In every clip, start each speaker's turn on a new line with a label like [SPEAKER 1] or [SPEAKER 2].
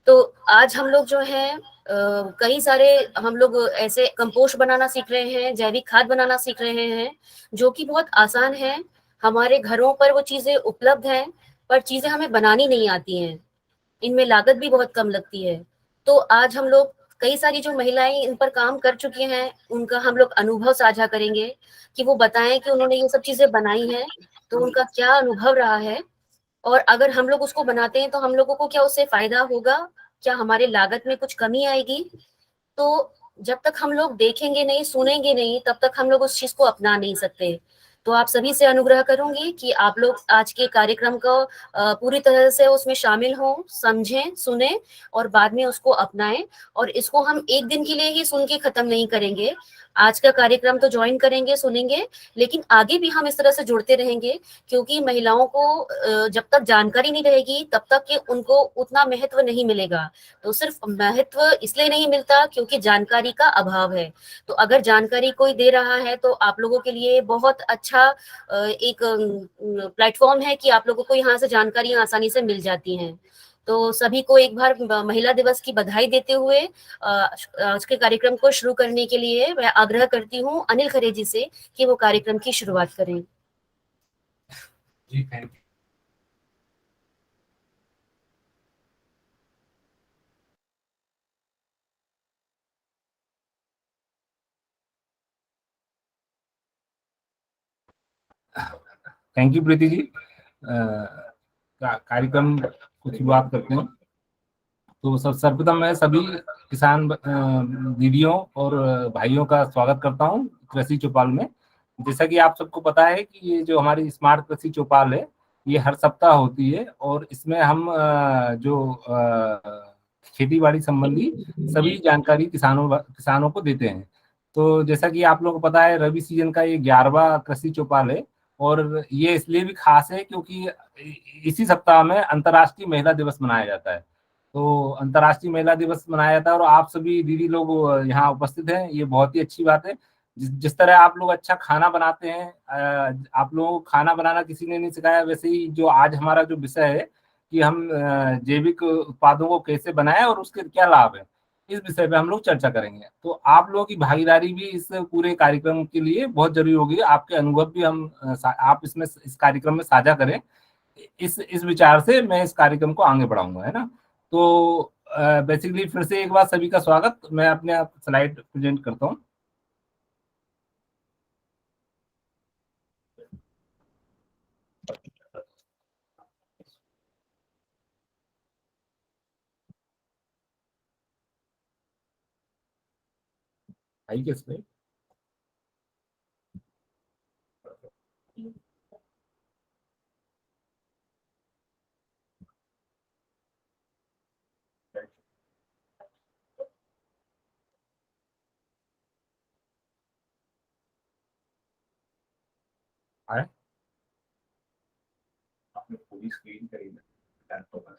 [SPEAKER 1] तो आज हम लोग जो है कई सारे हम लोग ऐसे कंपोस्ट बनाना सीख रहे हैं, जैविक खाद बनाना सीख रहे हैं, जो कि बहुत आसान है। हमारे घरों पर वो चीज़ें उपलब्ध हैं, पर चीज़ें हमें बनानी नहीं आती हैं। इनमें लागत भी बहुत कम लगती है। तो आज हम लोग कई सारी जो महिलाएँ इन पर काम कर चुकी हैं, उनका हम लोग अनुभव साझा करेंगे कि वो बताएँ कि उन्होंने ये सब चीज़ें बनाई हैं, तो उनका क्या अनुभव रहा है और अगर हम लोग उसको बनाते हैं तो हम लोगों को क्या उससे फ़ायदा होगा? क्या हमारे लागत में कुछ कमी आएगी? तो जब तक हम लोग देखेंगे नहीं, सुनेंगे नहीं, तब तक हम लोग उस चीज़ को अपना नहीं सकते। तो आप सभी से अनुग्रह करूँगी कि आप लोग आज के कार्यक्रम को पूरी तरह से उसमें शामिल हों, समझें, सुनें और बाद में उसको अपनाएँ और इसको हम 1 दिन के लिए ही सुन के खत्म नहीं करेंगे। आज का कार्यक्रम तो जॉइन करेंगे, सुनेंगे, लेकिन आगे भी हम इस तरह से जुड़ते रहेंगे क्योंकि महिलाओं को जब तक जानकारी नहीं रहेगी, तब तक कि उनको उतना महत्व नहीं मिलेगा। तो सिर्फ महत्व इसलिए नहीं मिलता क्योंकि जानकारी का अभाव है। तो अगर जानकारी कोई दे रहा है तो आप लोगों के लिए बहुत अच्छा एक प्लेटफ़ॉर्म है कि आप लोगों को यहाँ से जानकारियाँ आसानी से मिल जाती हैं। तो सभी को एक बार महिला दिवस की बधाई देते हुए आज के कार्यक्रम को शुरू करने के लिए मैं आग्रह करती हूँ अनिल खरे जी से कि वो कार्यक्रम की शुरुआत करें।
[SPEAKER 2] जी, thank you. Thank you Preeti ji. कार्यक्रम की शुरुआत करते हैं। तो सर्वप्रथम मैं सभी किसान दीदियों और भाइयों का स्वागत करता हूं कृषि चौपाल में। जैसा कि आप सबको पता है कि ये जो हमारी स्मार्ट कृषि चौपाल है, ये हर सप्ताह होती है और इसमें हम जो खेती बाड़ी संबंधी सभी जानकारी किसानों को देते हैं। तो जैसा कि आप लोगों को पता है, रबी सीजन का ये 11वां कृषि चौपाल है और ये इसलिए भी खास है क्योंकि इसी सप्ताह में अंतर्राष्ट्रीय महिला दिवस मनाया जाता है। तो अंतर्राष्ट्रीय महिला दिवस मनाया जाता है और आप सभी दीदी लोग यहाँ उपस्थित हैं, ये बहुत ही अच्छी बात है। जिस तरह आप लोग अच्छा खाना बनाते हैं, आप लोगों को खाना बनाना किसी ने नहीं सिखाया, वैसे ही जो आज हमारा जो विषय है कि हम जैविक उत्पादों को कैसे बनाएं और उसके क्या लाभ है, इस विषय पे हम लोग चर्चा करेंगे। तो आप लोगों की भागीदारी भी इस पूरे कार्यक्रम के लिए बहुत जरूरी होगी। आपके अनुभव भी आप इसमें इस कार्यक्रम में साझा करें। इस विचार से मैं इस कार्यक्रम को आगे बढ़ाऊंगा, है ना। तो बेसिकली फिर से एक बार सभी का स्वागत। मैं अपने आप स्लाइड प्रेजेंट करता हूँ। आई क्या स्लाइड? आए आपने पूरी स्क्रीन करी लैपटॉप में।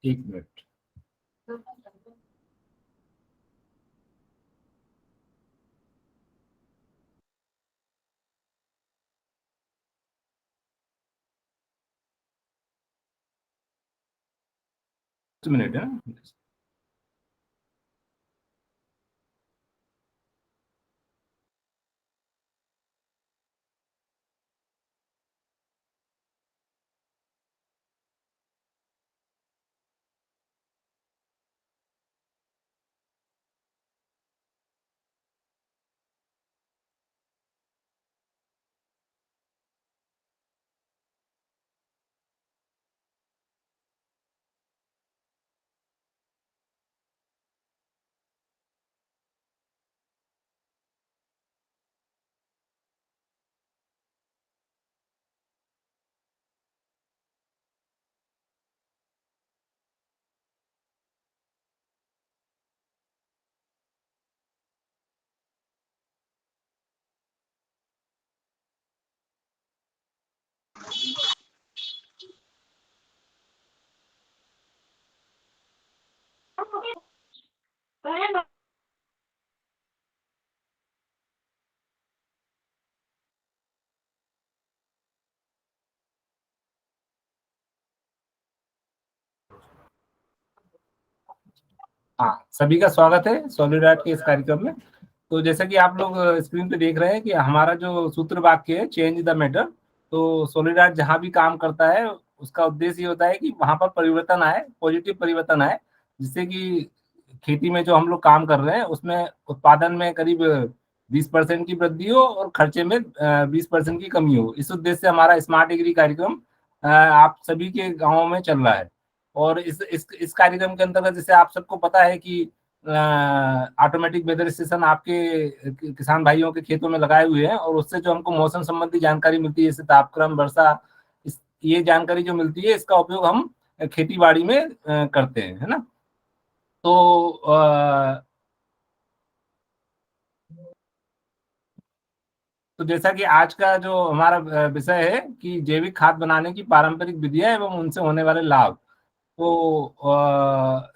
[SPEAKER 2] एक मिनट। मिनट है ना। हाँ, सभी का स्वागत है सॉलिड आर्ट के इस कार्यक्रम में। तो जैसा कि आप लोग स्क्रीन पे देख रहे हैं कि हमारा जो सूत्र वाक्य है, चेंज द मैटर। तो सॉलिड आर्ट जहाँ भी काम करता है उसका उद्देश्य ये होता है कि वहां पर परिवर्तन आए, पॉजिटिव परिवर्तन आए, जिससे कि खेती में जो हम लोग काम कर रहे हैं उसमें उत्पादन में करीब 20% की वृद्धि हो और खर्चे में 20% की कमी हो। इस उद्देश्य से हमारा स्मार्ट एग्री कार्यक्रम आप सभी के गाँवों में चल रहा है। और इस कार्यक्रम के अंतर्गत जैसे आप सबको पता है कि ऑटोमेटिक वेदर स्टेशन आपके किसान भाइयों के खेतों में लगाए हुए हैं, और उससे जो हमको मौसम संबंधी जानकारी मिलती है, जैसे तापक्रम, वर्षा, ये जानकारी जो मिलती है इसका उपयोग हम खेती बाड़ी में करते हैं, है ना। तो तो जैसा कि आज का जो हमारा विषय है कि जैविक खाद बनाने की पारंपरिक विधियां एवं उनसे होने वाले लाभ। तो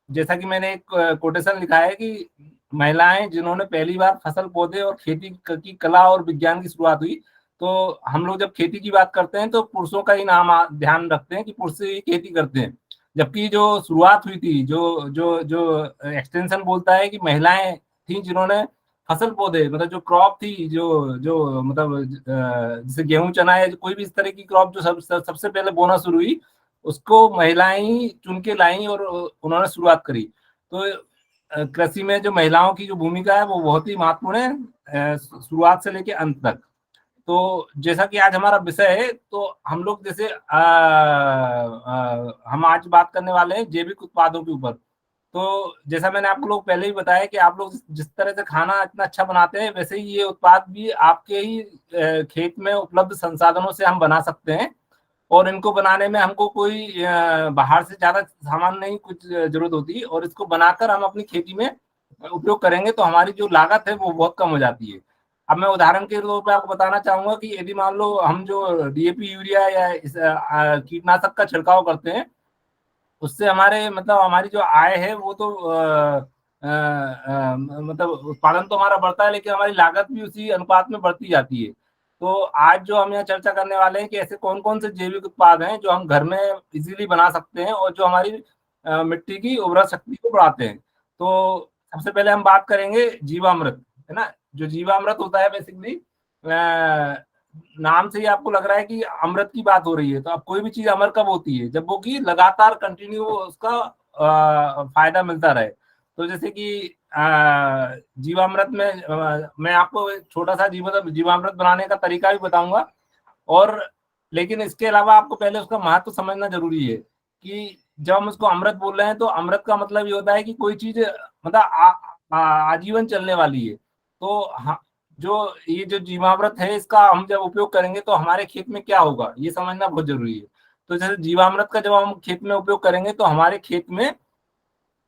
[SPEAKER 2] जैसा कि मैंने एक कोटेशन लिखा है कि महिलाएं जिन्होंने पहली बार फसल, पौधे और खेती की कला और विज्ञान की शुरुआत हुई। तो हम लोग जब खेती की बात करते हैं तो पुरुषों का ही नाम ध्यान रखते हैं कि पुरुष ही खेती करते हैं, जबकि जो शुरुआत हुई थी, जो जो जो एक्सटेंशन बोलता है कि महिलाएं थी जिन्होंने फसल, पौधे, मतलब जो क्रॉप थी, जो जो मतलब जैसे गेहूं, चना है, कोई भी इस तरह की क्रॉप जो सबसे पहले बोना शुरू हुई, उसको महिलाएं ही चुन के लाई और उन्होंने शुरुआत करी। तो कृषि में जो महिलाओं की जो भूमिका है वो बहुत ही महत्वपूर्ण है, शुरुआत से लेके अंत तक। तो जैसा कि आज हमारा विषय है, तो हम लोग जैसे हम आज बात करने वाले हैं जैविक उत्पादों के ऊपर। तो जैसा मैंने आप लोग पहले ही बताया कि आप लोग जिस तरह से खाना इतना अच्छा बनाते हैं, वैसे ही ये उत्पाद भी आपके ही खेत में उपलब्ध संसाधनों से हम बना सकते हैं। और इनको बनाने में हमको कोई बाहर से ज्यादा सामान नहीं कुछ जरूरत होती, और इसको बनाकर हम अपनी खेती में उपयोग करेंगे तो हमारी जो लागत है वो बहुत कम हो जाती है। अब मैं उदाहरण के तौर पे आपको बताना चाहूंगा कि यदि मान लो हम जो डीएपी, यूरिया या कीटनाशक का छिड़काव करते हैं, उससे हमारे मतलब हमारी जो आय है वो तो मतलब उत्पादन तो हमारा बढ़ता है, लेकिन हमारी लागत भी उसी अनुपात में बढ़ती जाती है। तो आज जो हम यहाँ चर्चा करने वाले हैं कि ऐसे कौन कौन से जैविक उत्पाद हैं जो हम घर में इजीली बना सकते हैं और जो हमारी मिट्टी की उर्वरा शक्ति को बढ़ाते हैं। तो सबसे पहले हम बात करेंगे जीवामृत, है ना। जो जीवामृत होता है बेसिकली, नाम से ही आपको लग रहा है कि अमृत की बात हो रही है। तो अब कोई भी चीज अमर कब होती है, जब वो की लगातार कंटिन्यू उसका फायदा मिलता रहे। तो जैसे कि जीवामृत में मैं आपको एक छोटा सा जीवामृत बनाने का तरीका भी बताऊंगा। और लेकिन इसके अलावा आपको पहले उसका महत्व समझना जरूरी है कि जब हम उसको अमृत बोल रहे हैं तो अमृत का मतलब ये होता है कि कोई चीज मतलब आजीवन चलने वाली है। तो जो ये जो जीवामृत है इसका हम जब उपयोग करेंगे तो हमारे खेत में क्या होगा ये समझना बहुत जरूरी है। तो जैसे जीवामृत का जब हम खेत में उपयोग करेंगे तो हमारे खेत में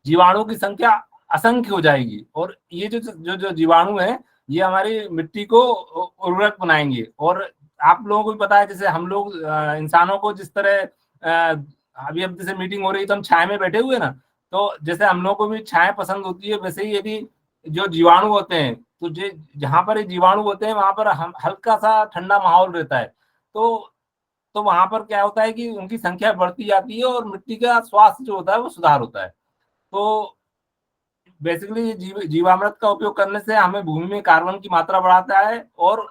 [SPEAKER 2] जीवाणु की संख्या असंख्य हो जाएगी, और ये जो जो जो जीवाणु है ये हमारी मिट्टी को उर्वरक बनाएंगे। और आप लोगों को भी पता है, जैसे हम लोग इंसानों को जिस तरह अभी अब जैसे मीटिंग हो रही है तो हम छाया में बैठे हुए ना, तो जैसे हम लोगों को भी छाया पसंद होती है, वैसे ही यदि जो जीवाणु होते हैं तो जहां पर ये जीवाणु होते हैं वहां पर हम हल्का सा ठंडा माहौल रहता है। तो वहां पर क्या होता है कि उनकी संख्या बढ़ती जाती है और मिट्टी का स्वास्थ्य जो होता है वो सुधार होता है। तो बेसिकली जीवामृत का उपयोग करने से हमें भूमि में कार्बन की मात्रा बढ़ाता है, और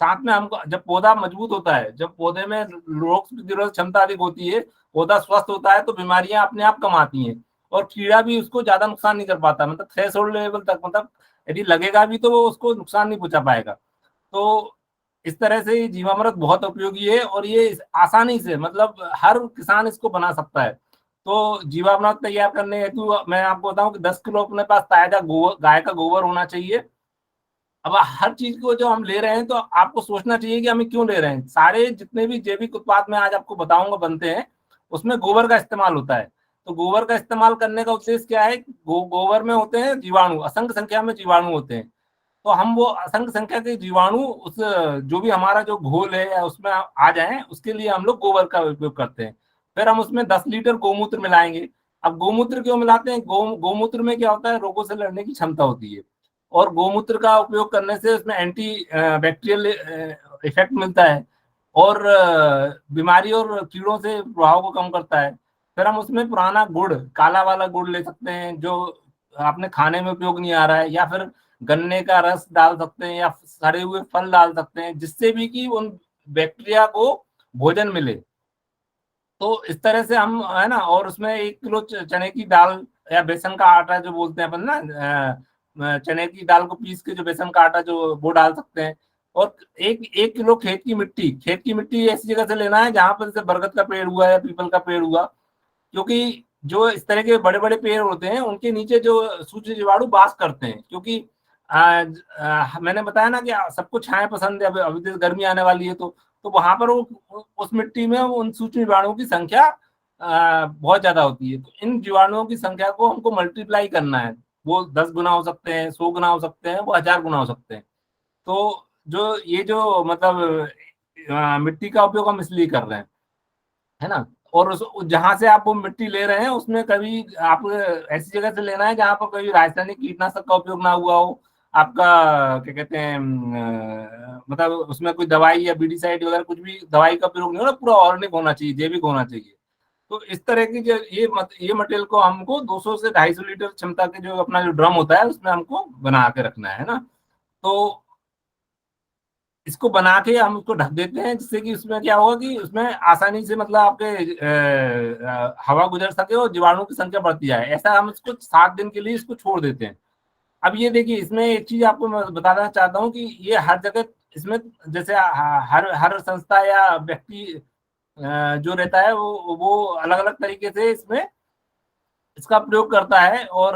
[SPEAKER 2] साथ में हमको जब पौधा मजबूत होता है, जब पौधे में रोग प्रतिरोधक क्षमता अधिक होती है, पौधा स्वस्थ होता है, तो बीमारियां अपने आप कम आती हैं, और कीड़ा भी उसको ज्यादा नुकसान नहीं कर पाता, मतलब थ्रेशोल्ड लेवल तक, मतलब यदि लगेगा भी तो वो उसको नुकसान नहीं पहुंचा पाएगा। तो इस तरह से जीवामृत बहुत उपयोगी है, और ये आसानी से मतलब हर किसान इसको बना सकता है। तो जीवामृत तैयार करने हेतु मैं आपको बताऊं कि 10 किलो अपने पास ताजा गाय का गोबर होना चाहिए। अब हर चीज को जो हम ले रहे हैं तो आपको सोचना चाहिए कि हमें क्यों ले रहे हैं। सारे जितने भी जैविक उत्पाद मैं आज आपको बताऊंगा बनते हैं, उसमें गोबर का इस्तेमाल होता है। तो गोबर का इस्तेमाल करने का उद्देश्य क्या है, गोबर में होते हैं जीवाणु, असंख्य संख्या में जीवाणु होते हैं। तो हम वो असंख्य संख्या के जीवाणु उस जो भी हमारा जो घोल है या उसमें आ जाए, उसके लिए हम लोग गोबर का उपयोग करते हैं। फिर हम उसमें 10 लीटर गोमूत्र मिलाएंगे। अब गोमूत्र क्यों मिलाते हैं, गोमूत्र में क्या होता है, रोगों से लड़ने की क्षमता होती है, और गोमूत्र का उपयोग करने से उसमें एंटी बैक्टीरियल इफेक्ट मिलता है, और बीमारी और कीड़ों से प्रभाव को कम करता है। फिर हम उसमें पुराना गुड़, काला वाला गुड़ ले सकते हैं जो आपने खाने में उपयोग नहीं आ रहा है, या फिर गन्ने का रस डाल सकते हैं, या सड़े हुए फल डाल सकते हैं, जिससे भी कि उन बैक्टीरिया को भोजन मिले। तो इस तरह से हम, है ना, और उसमें 1 किलो चने की दाल या बेसन का आटा जो बोलते हैं अपन ना, चने की दाल को पीस के जो बेसन का आटा जो वो डाल सकते हैं। और 1 किलो खेत की मिट्टी ऐसी जगह से लेना है जहां पर जैसे बरगद का पेड़ हुआ या पीपल का पेड़ हुआ, क्योंकि जो इस तरह के बड़े बड़े पेड़ होते हैं उनके नीचे जो सूक्ष्म जीवाणु वास करते हैं, क्योंकि मैंने बताया ना कि सबको छाया पसंद है, अभी जैसे गर्मी आने वाली है, तो वहां पर वो उस मिट्टी में उन सूक्ष्म जीवाणुओं की संख्या बहुत ज्यादा होती है। तो इन जीवाणुओं की संख्या को हमको मल्टीप्लाई करना है। वो 10 गुना हो सकते हैं, 100 गुना हो सकते हैं, वो 1000 गुना हो सकते हैं। तो जो ये जो मतलब मिट्टी का उपयोग हम इसलिए कर रहे हैं, है ना। और उस जहां से आप वो मिट्टी ले रहे हैं उसमें कभी आप ऐसी जगह से लेना है जहां पर कभी रासायनिक कीटनाशक का उपयोग ना हुआ हो, आपका क्या कहते हैं, मतलब उसमें कोई दवाई या बीडीसाइड वगैरह कुछ भी दवाई का प्रयोग नहीं हो ना, पूरा ऑर्गेनिक होना चाहिए, जैविक होना चाहिए। तो इस तरह की जो ये मटेरियल को हमको 200 से 250 लीटर क्षमता के जो अपना जो ड्रम होता है उसमें हमको बना के रखना है ना। तो इसको बना के हम उसको ढक देते हैं, जिससे कि उसमें क्या होगा कि उसमें आसानी से मतलब आपके हवा गुजर सके और जीवाणु की संख्या बढ़ती जाए। ऐसा हम इसको 7 दिन के लिए इसको छोड़ देते हैं। अब ये देखिए, इसमें एक चीज आपको मैं बताना चाहता हूँ कि ये हर जगह इसमें जैसे हर हर संस्था या व्यक्ति जो रहता है वो अलग अलग तरीके से इसमें इसका प्रयोग करता है। और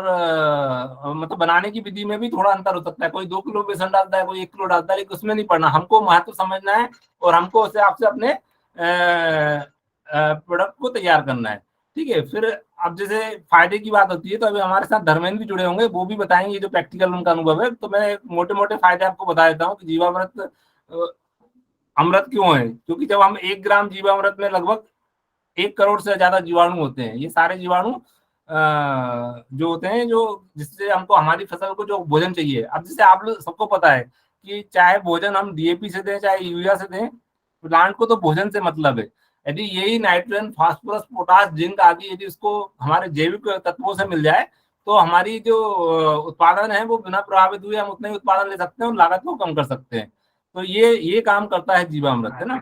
[SPEAKER 2] मतलब बनाने की विधि में भी थोड़ा अंतर हो सकता है, कोई 2 किलो बेसन डालता है, कोई 1 किलो डालता है, लेकिन उसमें नहीं पड़ना, हमको महत्व समझना है और हमको उस हिसाब से अपने प्रोडक्ट को तैयार करना है। ठीक है, फिर अब जैसे फायदे की बात होती है तो अभी हमारे साथ धर्मेंद्र भी जुड़े होंगे, वो भी बताएंगे जो प्रैक्टिकल उनका अनुभव है। तो मैं मोटे मोटे फायदे आपको बता देता हूँ कि जीवामृत अमृत क्यों है, क्योंकि जब हम 1 ग्राम जीवामृत में लगभग 1 करोड़ से ज्यादा जीवाणु होते हैं। ये सारे जीवाणु जो होते हैं जो जिससे हमको हमारी फसल को जो भोजन चाहिए। अब जैसे आप लोग सबको पता है कि चाहे भोजन हम डीएपी से दें चाहे यूरिया से दें, प्लांट को तो भोजन से मतलब है। यदि यही नाइट्रोजन, फास्फोरस, पोटास, जिंक आदि यदि उसको हमारे जैविक तत्वों से मिल जाए तो हमारी जो उत्पादन है वो बिना प्रभावित हुए हम उतना ही उत्पादन ले सकते हैं और लागत को कम कर सकते हैं। तो ये काम करता है जीवामृत, है ना।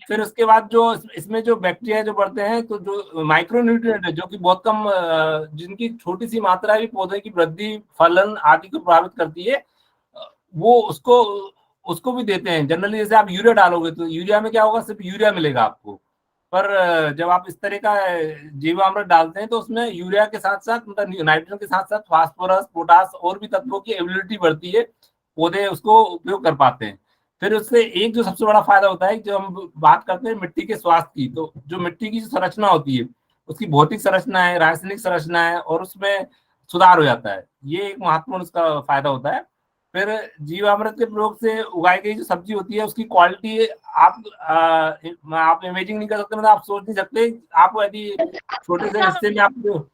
[SPEAKER 2] फिर उसके बाद जो इसमें जो बैक्टीरिया जो बढ़ते हैं, तो जो माइक्रो न्यूट्रिएंट है जो कि बहुत कम जिनकी छोटी सी मात्रा भी पौधे की वृद्धि, फलन आदि को प्रभावित करती है, वो उसको उसको भी देते हैं। जनरली जैसे आप यूरिया डालोगे तो यूरिया में क्या होगा, सिर्फ यूरिया मिलेगा आपको। पर जब आप इस तरह का जीवामृत डालते हैं तो उसमें यूरिया के साथ साथ मतलब नाइट्रोजन के साथ साथ फास्फोरस, पोटास और भी तत्वों की एबिलिटी बढ़ती है, पौधे उसको उपयोग कर पाते हैं। फिर उससे एक जो सबसे बड़ा फायदा होता है, जो हम बात करते हैं मिट्टी के स्वास्थ्य की, तो जो मिट्टी की जो संरचना होती है उसकी भौतिक संरचना है, रासायनिक संरचना है, और उसमें सुधार हो जाता है। ये एक महत्वपूर्ण उसका फायदा होता है। फिर जीवामृत के प्रयोग से उगाई गई जो सब्जी होती है उसकी क्वालिटी आप इमेजिंग नहीं कर सकते, मतलब आप सोच नहीं सकते। आप यदि छोटे से हिस्से में आप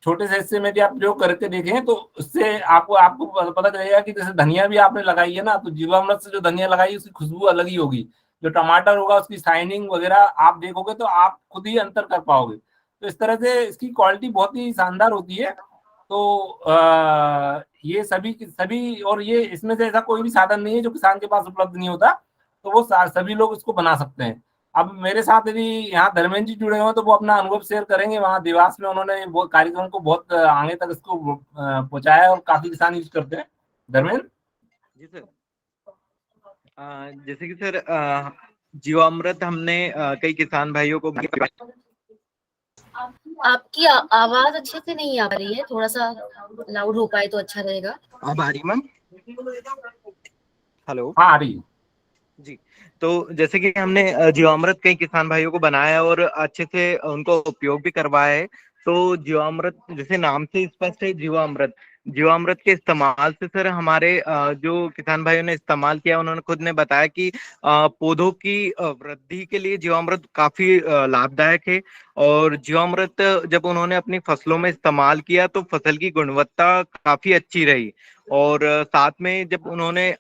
[SPEAKER 2] छोटे से हिस्से में यदि आप प्रयोग करके देखें तो उससे आपको आपको पता चलेगा कि जैसे धनिया भी आपने लगाई है ना, तो जीवामृत से जो धनिया लगाई उसकी खुशबू अलग ही होगी। जो टमाटर होगा उसकी शाइनिंग वगैरह आप देखोगे तो आप खुद ही अंतर कर पाओगे। तो इस तरह से इसकी क्वालिटी बहुत ही शानदार होती है। तो ये सभी सभी, और ये इसमें से ऐसा कोई भी साधन नहीं है जो किसान के पास उपलब्ध नहीं होता, तो वो सभी लोग इसको बना सकते हैं। अब मेरे साथ यदि यहाँ धर्मेंद्र जी जुड़े हुए तो वो अपना अनुभव शेयर करेंगे। वहाँ देवास में उन्होंने वो कार्यक्रम को बहुत आगे तक इसको पहुंचाया और काफी किसान यूज करते हैं। धर्मेंद्र
[SPEAKER 3] जी सर। जैसे कि सर जीवामृत हमने कई किसान भाइयों को
[SPEAKER 1] आपकी आवाज अच्छे से नहीं आ रही है, थोड़ा सा लाउड हो पाए तो अच्छा रहेगा।
[SPEAKER 3] अब आ रही मैम? हेलो,
[SPEAKER 2] हाँ आ रही
[SPEAKER 3] जी। तो जैसे कि हमने जीवामृत कई किसान भाइयों को बनाया और अच्छे से उनको उपयोग भी करवाया है। तो जीवामृत जैसे नाम से स्पष्ट है, जीवामृत जीवामृत के इस्तेमाल से सर हमारे जो किसान भाइयों ने इस्तेमाल किया उन्होंने खुद ने बताया कि पौधों की वृद्धि के लिए जीवामृत काफी लाभदायक है। और जीवामृत जब उन्होंने अपनी फसलों में इस्तेमाल किया तो फसल की गुणवत्ता काफी अच्छी रही। और साथ में जब उन्होंने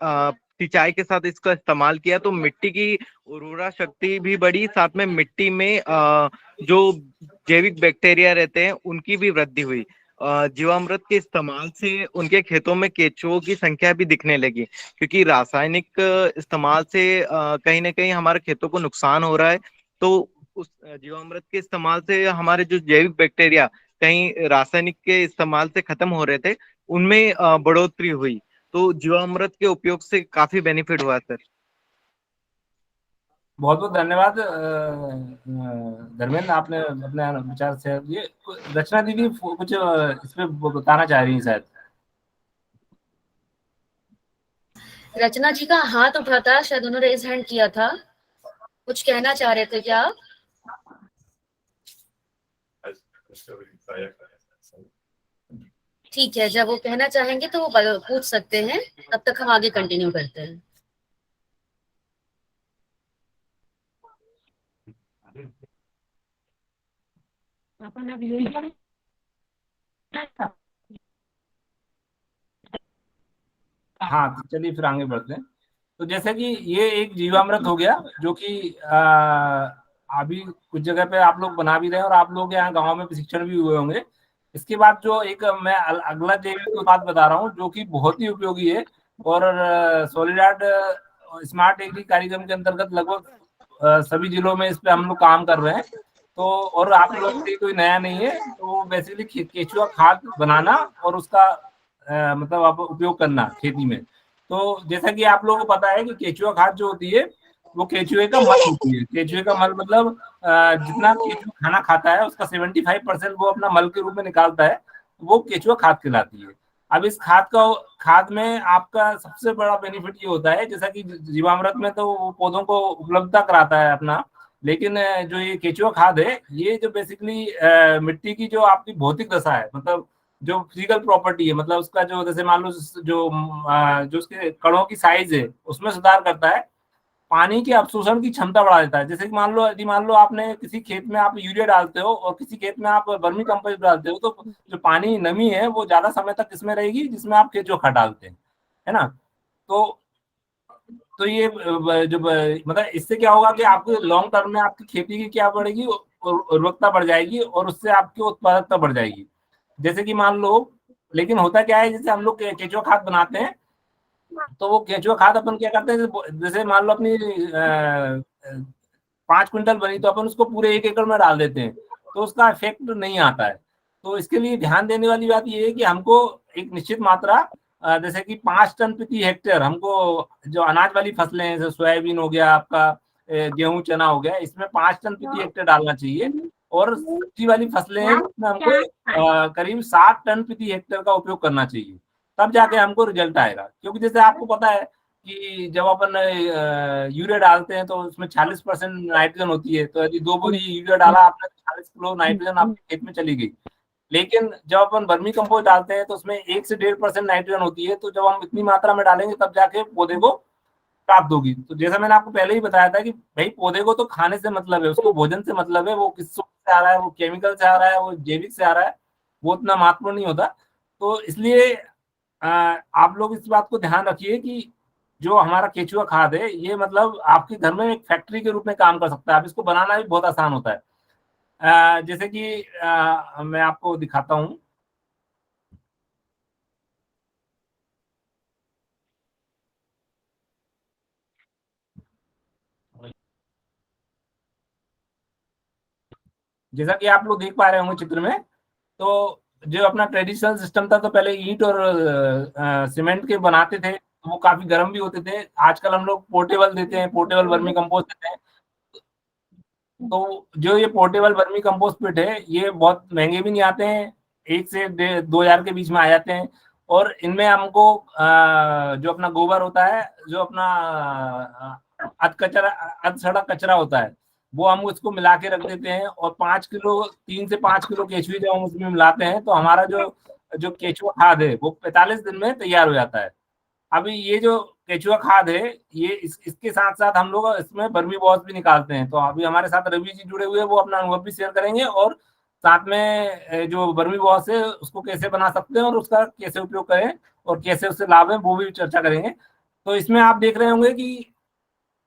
[SPEAKER 3] सिंचाई के साथ इसका इस्तेमाल किया तो मिट्टी की उर्वरा शक्ति भी बढ़ी, साथ में मिट्टी में जो जैविक बैक्टीरिया रहते हैं उनकी भी वृद्धि हुई। जीवामृत के इस्तेमाल से उनके खेतों में केंचुओं की संख्या भी दिखने लगी, क्योंकि रासायनिक इस्तेमाल से कहीं ना कहीं हमारे खेतों को नुकसान हो रहा है। तो उस जीवामृत के इस्तेमाल से हमारे जो जैविक बैक्टीरिया कहीं रासायनिक के इस्तेमाल से खत्म हो रहे थे, उनमें बढ़ोतरी हुई। तो जीवामृत के उपयोग से काफी बेनिफिट हुआ सर।
[SPEAKER 2] बहुत बहुत धन्यवाद धर्मेंद्र, आपने अपने विचार शेयर किए। रचना दीदी कुछ इस पे बताना चाह रही हैं शायद।
[SPEAKER 1] रचना जी का हाथ उठा था, शायद उन्होंने रेज हैंड किया था, कुछ कहना चाह रहे थे क्या आप? ठीक है, जब वो कहना चाहेंगे तो वो पूछ सकते हैं, तब तक हम आगे कंटिन्यू करते हैं।
[SPEAKER 2] हाँ, तो चलिए फिर आगे बढ़ते हैं। तो जैसे कि ये एक जीवामृत हो गया, जो कि अभी कुछ जगह पे आप लोग बना भी रहे हैं और आप लोग यहाँ गांव में प्रशिक्षण भी हुए होंगे। इसके बाद जो एक मैं अगला जैविक बात बता रहा हूँ, जो कि बहुत ही उपयोगी है और सॉलिडार्ड स्मार्ट एग्री कार्यक्रम के अंतर्गत लगभग सभी जिलों में इस पे हम लोग काम कर रहे हैं। तो और आप लोग के कोई नया नहीं है, तो बेसिकली केचुआ खाद बनाना और उसका मतलब आप उपयोग करना खेती में। तो जैसा कि आप लोगों को पता है कि केचुआ खाद जो होती है वो केचुए का मल होती है। केचुए का मल मतलब जितना केचुआ खाना खाता है उसका 75% वो अपना मल के रूप में निकालता है, वो केचुआ खाद कहलाती है। अब इस खाद में आपका सबसे बड़ा बेनिफिट ये होता है, जैसा कि जीवामृत में तो वो पौधों को उपलब्धता कराता है अपना, लेकिन जो ये केचुआ खाद है ये जो बेसिकली मिट्टी की जो आपकी भौतिक दशा है, मतलब जो फिजिकल प्रॉपर्टी है, मतलब उसका जो जैसे मान लो जो उसके कणों की साइज है उसमें सुधार करता है, पानी के अवशोषण की क्षमता बढ़ा देता है। जैसे कि मान लो आपने किसी खेत में आप यूरिया डालते हो और किसी खेत में आप वर्मी कंपोस्ट डालते हो, तो जो पानी नमी है वो ज्यादा समय तक किसमें रहेगी, जिसमें आप केचुआ खाद डालते हैं, है ना। तो ये जो मतलब इससे क्या होगा कि आपको लॉन्ग टर्म में आपकी खेती की क्या बढ़ेगी, उर्वरकता बढ़ जाएगी और उससे आपकी उत्पादकता बढ़ जाएगी। जैसे कि मान लो, लेकिन होता क्या है, जैसे हम लोग केचुआ खाद बनाते हैं, तो वो केचुआ खाद अपन क्या करते हैं, जैसे मान लो अपनी 5 क्विंटल बनी तो अपन उसको पूरे 1 एकड़ में डाल देते हैं, तो उसका इफेक्ट नहीं आता है। तो इसके लिए ध्यान देने वाली बात ये है कि हमको एक निश्चित मात्रा जैसे कि 5 टन प्रति हेक्टेयर हमको, जो अनाज वाली फसलें हैं जैसे सोयाबीन हो गया आपका, गेहूं चना हो गया, इसमें 5 टन प्रति हेक्टेयर डालना चाहिए। और सब्जी वाली फसलें हैं जिसमें हमको करीब 7 टन प्रति हेक्टेयर का उपयोग करना चाहिए, तब जाके हमको रिजल्ट आएगा। क्योंकि जैसे आपको पता है कि जब अपन यूरिया डालते हैं तो उसमें 40% नाइट्रोजन होती है, तो यदि 2 बोरी यूरिया डाला आपने तो 40 किलो नाइट्रोजन आपके खेत में चली गई। लेकिन जब अपन वर्मी कंपोस्ट डालते हैं तो उसमें 1 से 1.5% नाइट्रोजन होती है, तो जब हम इतनी मात्रा में डालेंगे तब जाके पौधे को प्राप्त होगी। तो जैसा मैंने आपको पहले ही बताया था कि भाई पौधे को तो खाने से मतलब है, उसको भोजन से मतलब है, वो किस से आ रहा है, वो केमिकल से आ रहा है, वो जैविक से आ रहा है, वो उतना महत्वपूर्ण नहीं होता। तो इसलिए आप लोग इस बात को ध्यान रखिए कि जो हमारा केचुआ खाद है ये मतलब आपके घर में एक फैक्ट्री के रूप में काम कर सकता है। आप इसको बनाना भी बहुत आसान होता है। जैसे कि मैं आपको दिखाता हूँ। जैसा कि आप लोग देख पा रहे होंगे चित्र में, तो जो अपना ट्रेडिशनल सिस्टम था, तो पहले ईंट और सीमेंट के बनाते थे, तो वो काफी गर्म भी होते थे। आजकल हम लोग पोर्टेबल देते हैं, पोर्टेबल वर्मी कंपोस्ट देते हैं। तो जो ये पोर्टेबल वर्मी कंपोस्ट पिट है ये बहुत महंगे भी नहीं आते हैं, 1 से 2 हज़ार के बीच में आ जाते हैं। और इनमें हमको जो अपना गोबर होता है, जो अपना अध सड़ा कचरा होता है, वो हम उसको मिला के रख देते हैं। और 5 किलो 3 से 5 किलो केचुए जब हम उसमें मिलाते हैं तो हमारा जो जो केचुआ खाद है वो 45 दिन में तैयार हो जाता है। अभी ये जो केचुआ खाद है ये इसके साथ साथ हम लोग इसमें वर्मी बॉस भी निकालते हैं। तो अभी हमारे साथ रवि जी जुड़े हुए हैं, वो अपना अनुभव भी शेयर करेंगे और साथ में जो वर्मी बॉस है उसको कैसे बना सकते हैं और उसका कैसे उपयोग करें और कैसे उससे लाभ है वो भी चर्चा करेंगे। तो इसमें आप देख रहे होंगे कि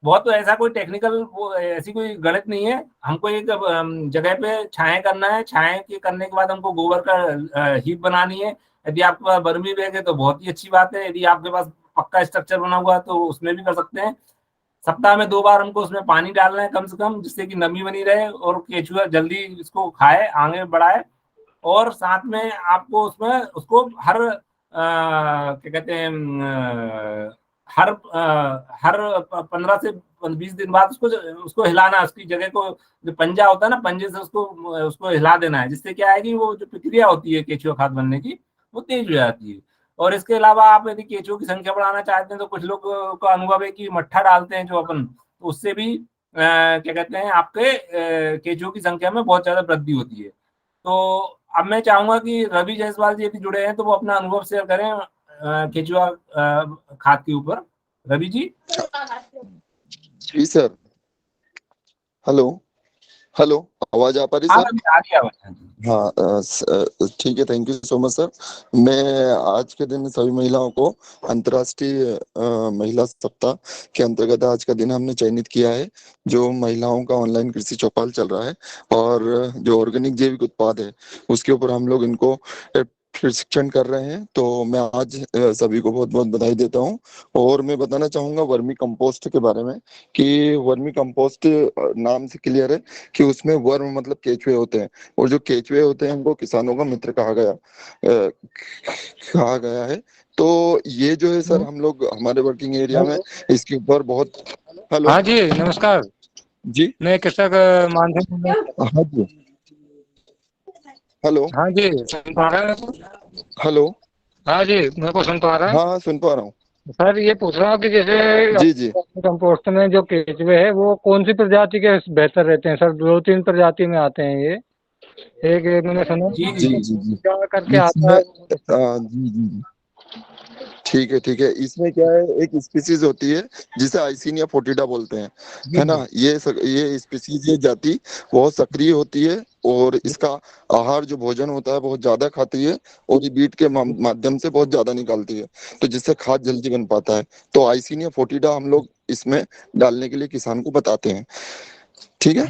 [SPEAKER 2] बहुत तो ऐसा कोई टेक्निकल वो ऐसी कोई गणित नहीं है। हमको एक जगह पे छाया करना है, छाया के करने के बाद हमको गोबर का हीप बनानी है। यदि आपके पास बर्मी बैग है तो बहुत ही अच्छी बात है, यदि आपके पास पक्का स्ट्रक्चर बना हुआ है तो उसमें भी कर सकते हैं। सप्ताह में 2 बार हमको उसमें पानी डालना है कम से कम, जिससे कि नमी बनी रहे और केचुआ जल्दी इसको खाए, आगे बढ़ाए। और साथ में आपको उसमें उसको हर क्या कहते हैं हर 15 से 20 दिन बाद उसको उसको हिलाना है, उसकी जगह को, जो पंजा होता है ना, पंजे से उसको उसको हिला देना है, जिससे क्या है कि वो जो प्रक्रिया होती है केचुआ खाद बनने की वो तेज हो जाती है। और इसके अलावा आप यदि केचुओं की संख्या बढ़ाना चाहते हैं तो कुछ लोग का अनुभव है कि मट्ठा डालते हैं जो अपन, तो उससे भी क्या कहते हैं आपके केचुओं की संख्या में बहुत ज्यादा वृद्धि होती है। तो अब मैं चाहूंगा कि रवि जायसवाल जी यदि जुड़े हैं तो वो अपना अनुभव शेयर करें केचुआ खाद के ऊपर। रवि जी।
[SPEAKER 4] जी सर। हेलो हेलो, आवाज आ पा रही
[SPEAKER 2] हाँ
[SPEAKER 4] सर?
[SPEAKER 2] रवि, आ गया आवाज।
[SPEAKER 4] हाँ, ठीक है, thank you so much sir. मैं आज के दिन सभी महिलाओं को अंतर्राष्ट्रीय महिला सप्ताह के अंतर्गत आज का दिन हमने चयनित किया है, जो महिलाओं का ऑनलाइन कृषि चौपाल चल रहा है और जो ऑर्गेनिक जैविक उत्पाद है उसके ऊपर हम लोग इनको प्रशिक्षण कर रहे हैं। तो मैं आज सभी को बहुत बहुत बधाई देता हूं। और मैं बताना चाहूंगा वर्मी कंपोस्ट के बारे में कि वर्मी कंपोस्ट नाम से क्लियर है कि उसमें वर्म मतलब केचुए होते हैं, और जो केचुए होते हैं उनको किसानों का मित्र कहा गया है। तो ये जो है सर, हम लोग हमारे वर्किंग एरिया में इसके ऊपर बहुत। हेलो।
[SPEAKER 5] हाँ जी, नमस्कार
[SPEAKER 4] जी।
[SPEAKER 5] मैं कृषक मानसिंह।
[SPEAKER 4] हाँ जी। हेलो।
[SPEAKER 5] हाँ जी, सुन पा रहे हैं?
[SPEAKER 4] हेलो।
[SPEAKER 5] हाँ जी, मेरे को सुन पा रहा है।
[SPEAKER 4] हाँ, सुन पा रहा हूँ
[SPEAKER 5] सर ये पूछ रहा हूँ कि जैसे
[SPEAKER 4] जी जी
[SPEAKER 5] कंपोस्ट में जो केचुए है वो कौन सी प्रजाति के बेहतर रहते हैं सर? 2-3 प्रजाति में आते हैं ये। एक मैंने सुना
[SPEAKER 2] जी
[SPEAKER 4] जी जी जी
[SPEAKER 5] क्या करके आता
[SPEAKER 4] इसमें
[SPEAKER 5] है।
[SPEAKER 4] जी जी जी ठीक है ठीक है। इसमें क्या है, एक स्पीसीज होती है जिसे आइसिनिया फोर्टिडा बोलते हैं, है ना। ये स्पीसीज, ये जाति बहुत सक्रिय होती है और इसका आहार जो भोजन होता है बहुत ज्यादा खाती है और ये बीट के माध्यम से बहुत ज्यादा निकालती है, तो जिससे खाद जल्दी बन पाता है। तो आइसिनिया फोर्टिडा हम लोग इसमें डालने के लिए किसान को बताते हैं। ठीक है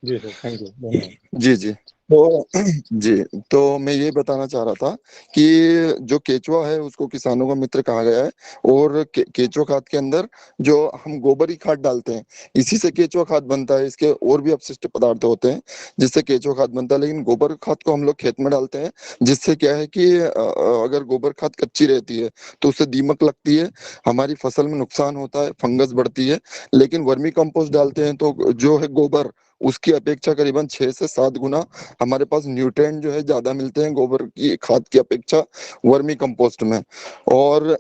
[SPEAKER 5] जी सर, थैंक यू, धन्यवाद।
[SPEAKER 4] जी जी। तो जी, तो मैं ये बताना चाह रहा था कि जो केचुआ है उसको किसानों का मित्र कहा गया है। और केचुआ खाद के अंदर जो हम गोबरी खाद डालते हैं, इसी से केचुआ खाद बनता है। इसके और भी अपशिष्ट पदार्थ होते हैं जिससे केचुआ खाद बनता है, लेकिन गोबर खाद को हम लोग खेत में डालते हैं, जिससे क्या है कि अगर गोबर खाद कच्ची रहती है तो उससे दीमक लगती है, हमारी फसल में नुकसान होता है, फंगस बढ़ती है। लेकिन वर्मी कंपोस्ट डालते हैं तो जो है गोबर, उसकी अपेक्षा करीबन 6 से 7 गुना हमारे पास न्यूट्रिएंट जो है ज्यादा मिलते हैं गोबर की खाद की अपेक्षा वर्मी कंपोस्ट में। और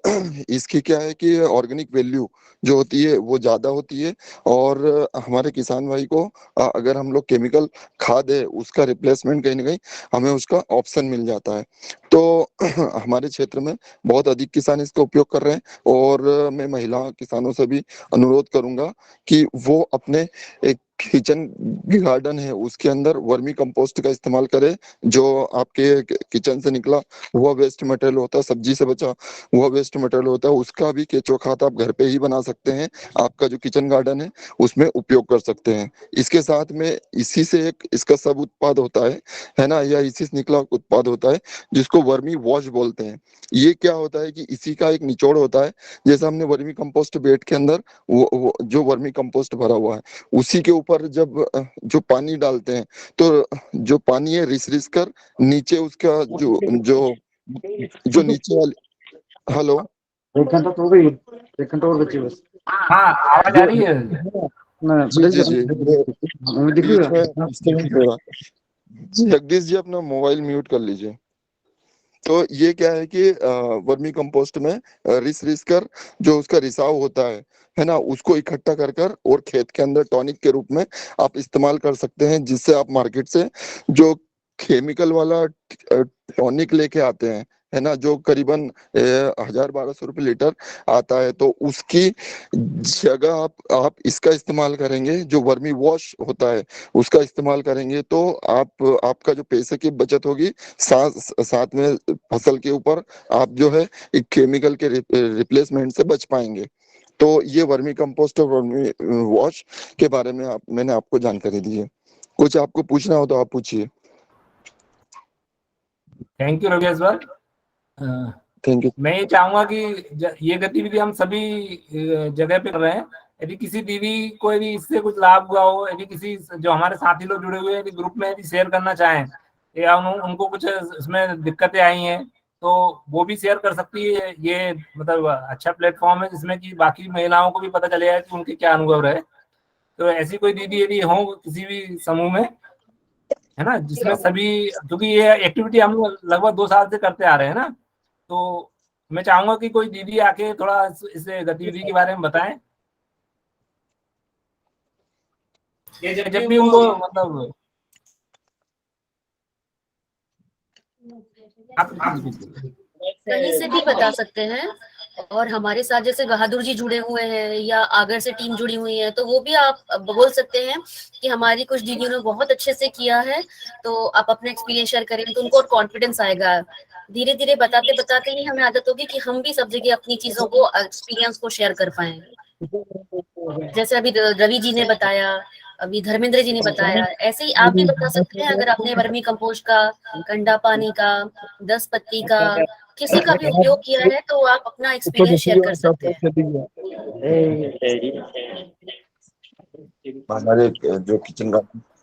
[SPEAKER 4] इसकी क्या है कि ऑर्गेनिक वैल्यू जो होती है वो ज्यादा होती है। और हमारे किसान भाई को अगर हम लोग केमिकल खाद है उसका रिप्लेसमेंट कहीं ना कहीं हमें उसका ऑप्शन मिल जाता है। तो हमारे क्षेत्र में बहुत अधिक किसान इसका उपयोग कर रहे हैं। और मैं महिला किसानों से भी अनुरोध करूंगा कि वो अपने एक किचन गार्डन है उसके अंदर वर्मी कंपोस्ट का इस्तेमाल करें। जो आपके किचन से निकला हुआ वेस्ट मटेरियल होता है, सब्जी से बचा हुआ वेस्ट मटेरियल होता है, उसका भी केचुआ खाद आप घर पे ही बना सकते हैं। आपका जो किचन गार्डन है उसमें उपयोग कर सकते हैं। इसके साथ में इसी से एक इसका सब उत्पाद होता है ना, या इसी से निकला उत्पाद होता है जिसको वर्मी वॉश बोलते हैं। ये क्या होता है कि इसी का एक निचोड़ होता है। जैसे हमने वर्मी कंपोस्ट बेड के अंदर वो जो वर्मी कंपोस्ट भरा हुआ है उसी के ऊपर जब जो पानी डालते हैं तो जो पानी है रिस रिस कर नीचे उसका जो जो जो नीचे वाली। हेलो।
[SPEAKER 5] 1 घंटा तो हो गई, 1 घंटा और बची बस।
[SPEAKER 2] हाँ, आवाज आ रही है।
[SPEAKER 4] जी जी जी बीच में डिस्टर्बेंस हो रहा। जगदीश जी अपना मोबाइल म्यूट कर लीजिए। तो ये क्या है कि वर्मी कंपोस्ट में रिस रिस कर जो उसका रिसाव होता है ना, उसको इकट्ठा कर कर और खेत के अंदर टॉनिक के रूप में आप इस्तेमाल कर सकते हैं, जिससे आप मार्केट से जो केमिकल वाला टॉनिक लेके आते हैं, है ना, जो करीबन 1000-1200 रुपये लीटर आता है, तो उसकी जगह आप इसका इस्तेमाल करेंगे, जो वर्मी वॉश होता है उसका इस्तेमाल करेंगे, तो आपका जो पैसे की बचत होगी, साथ में फसल के ऊपर आप जो है एक केमिकल के रिप्लेसमेंट से बच पाएंगे। तो ये वर्मी कंपोस्ट और वर्मी वॉश के बारे में मैंने आपको जानकारी दी है। कुछ आपको पूछना हो तो आप पूछिए।
[SPEAKER 2] Thank you Ravi sir.
[SPEAKER 4] Thank you.
[SPEAKER 2] मैं ये चाहूंगा कि ये गतिविधि हम सभी जगह पे कर रहे हैं। यदि किसी दीदी को यदि इससे कुछ लाभ हुआ हो, यदि किसी जो हमारे साथी लोग जुड़े हुए हैं यदि ग्रुप में यदि शेयर करना चाहें या उनको कुछ इसमें दिक्कतें आई हैं तो वो भी शेयर कर सकती है। ये मतलब अच्छा प्लेटफॉर्म है जिसमें कि बाकी महिलाओं को भी पता चलेगा कि उनके क्या अनुभव रहे। तो ऐसी कोई दीदी यदि हो किसी भी समूह में, है ना, जिसमें सभी, क्योंकि ये एक्टिविटी हम लगभग 2 साल से करते आ रहे हैं ना, तो मैं चाहूंगा कि कोई दीदी आके थोड़ा इस गतिविधि के बारे में बताएं। ये जब भी उनको मतलब
[SPEAKER 1] कहीं से भी बता सकते हैं। और हमारे साथ जैसे बहादुर जी जुड़े हुए हैं या आगर से टीम जुड़ी हुई है, तो वो भी आप बोल सकते हैं कि हमारी कुछ दीदियों ने बहुत अच्छे से किया है, तो आप अपना एक्सपीरियंस शेयर करें तो उनको और कॉन्फिडेंस आएगा। धीरे धीरे बताते बताते ही हमें आदत होगी कि हम भी सब जगह अपनी चीजों को, एक्सपीरियंस को शेयर कर पाए। जैसे अभी रवि जी ने बताया, अभी धर्मेंद्र जी ने बताया, ऐसे ही आप भी बता सकते हैं। अगर आपने वर्मी कंपोस्ट का, कंडा पानी का, 10 पत्ती का, किसी का भी उपयोग किया है तो आप अपना एक्सपीरियंस शेयर कर सकते हैं।
[SPEAKER 4] हमारे जो किचन का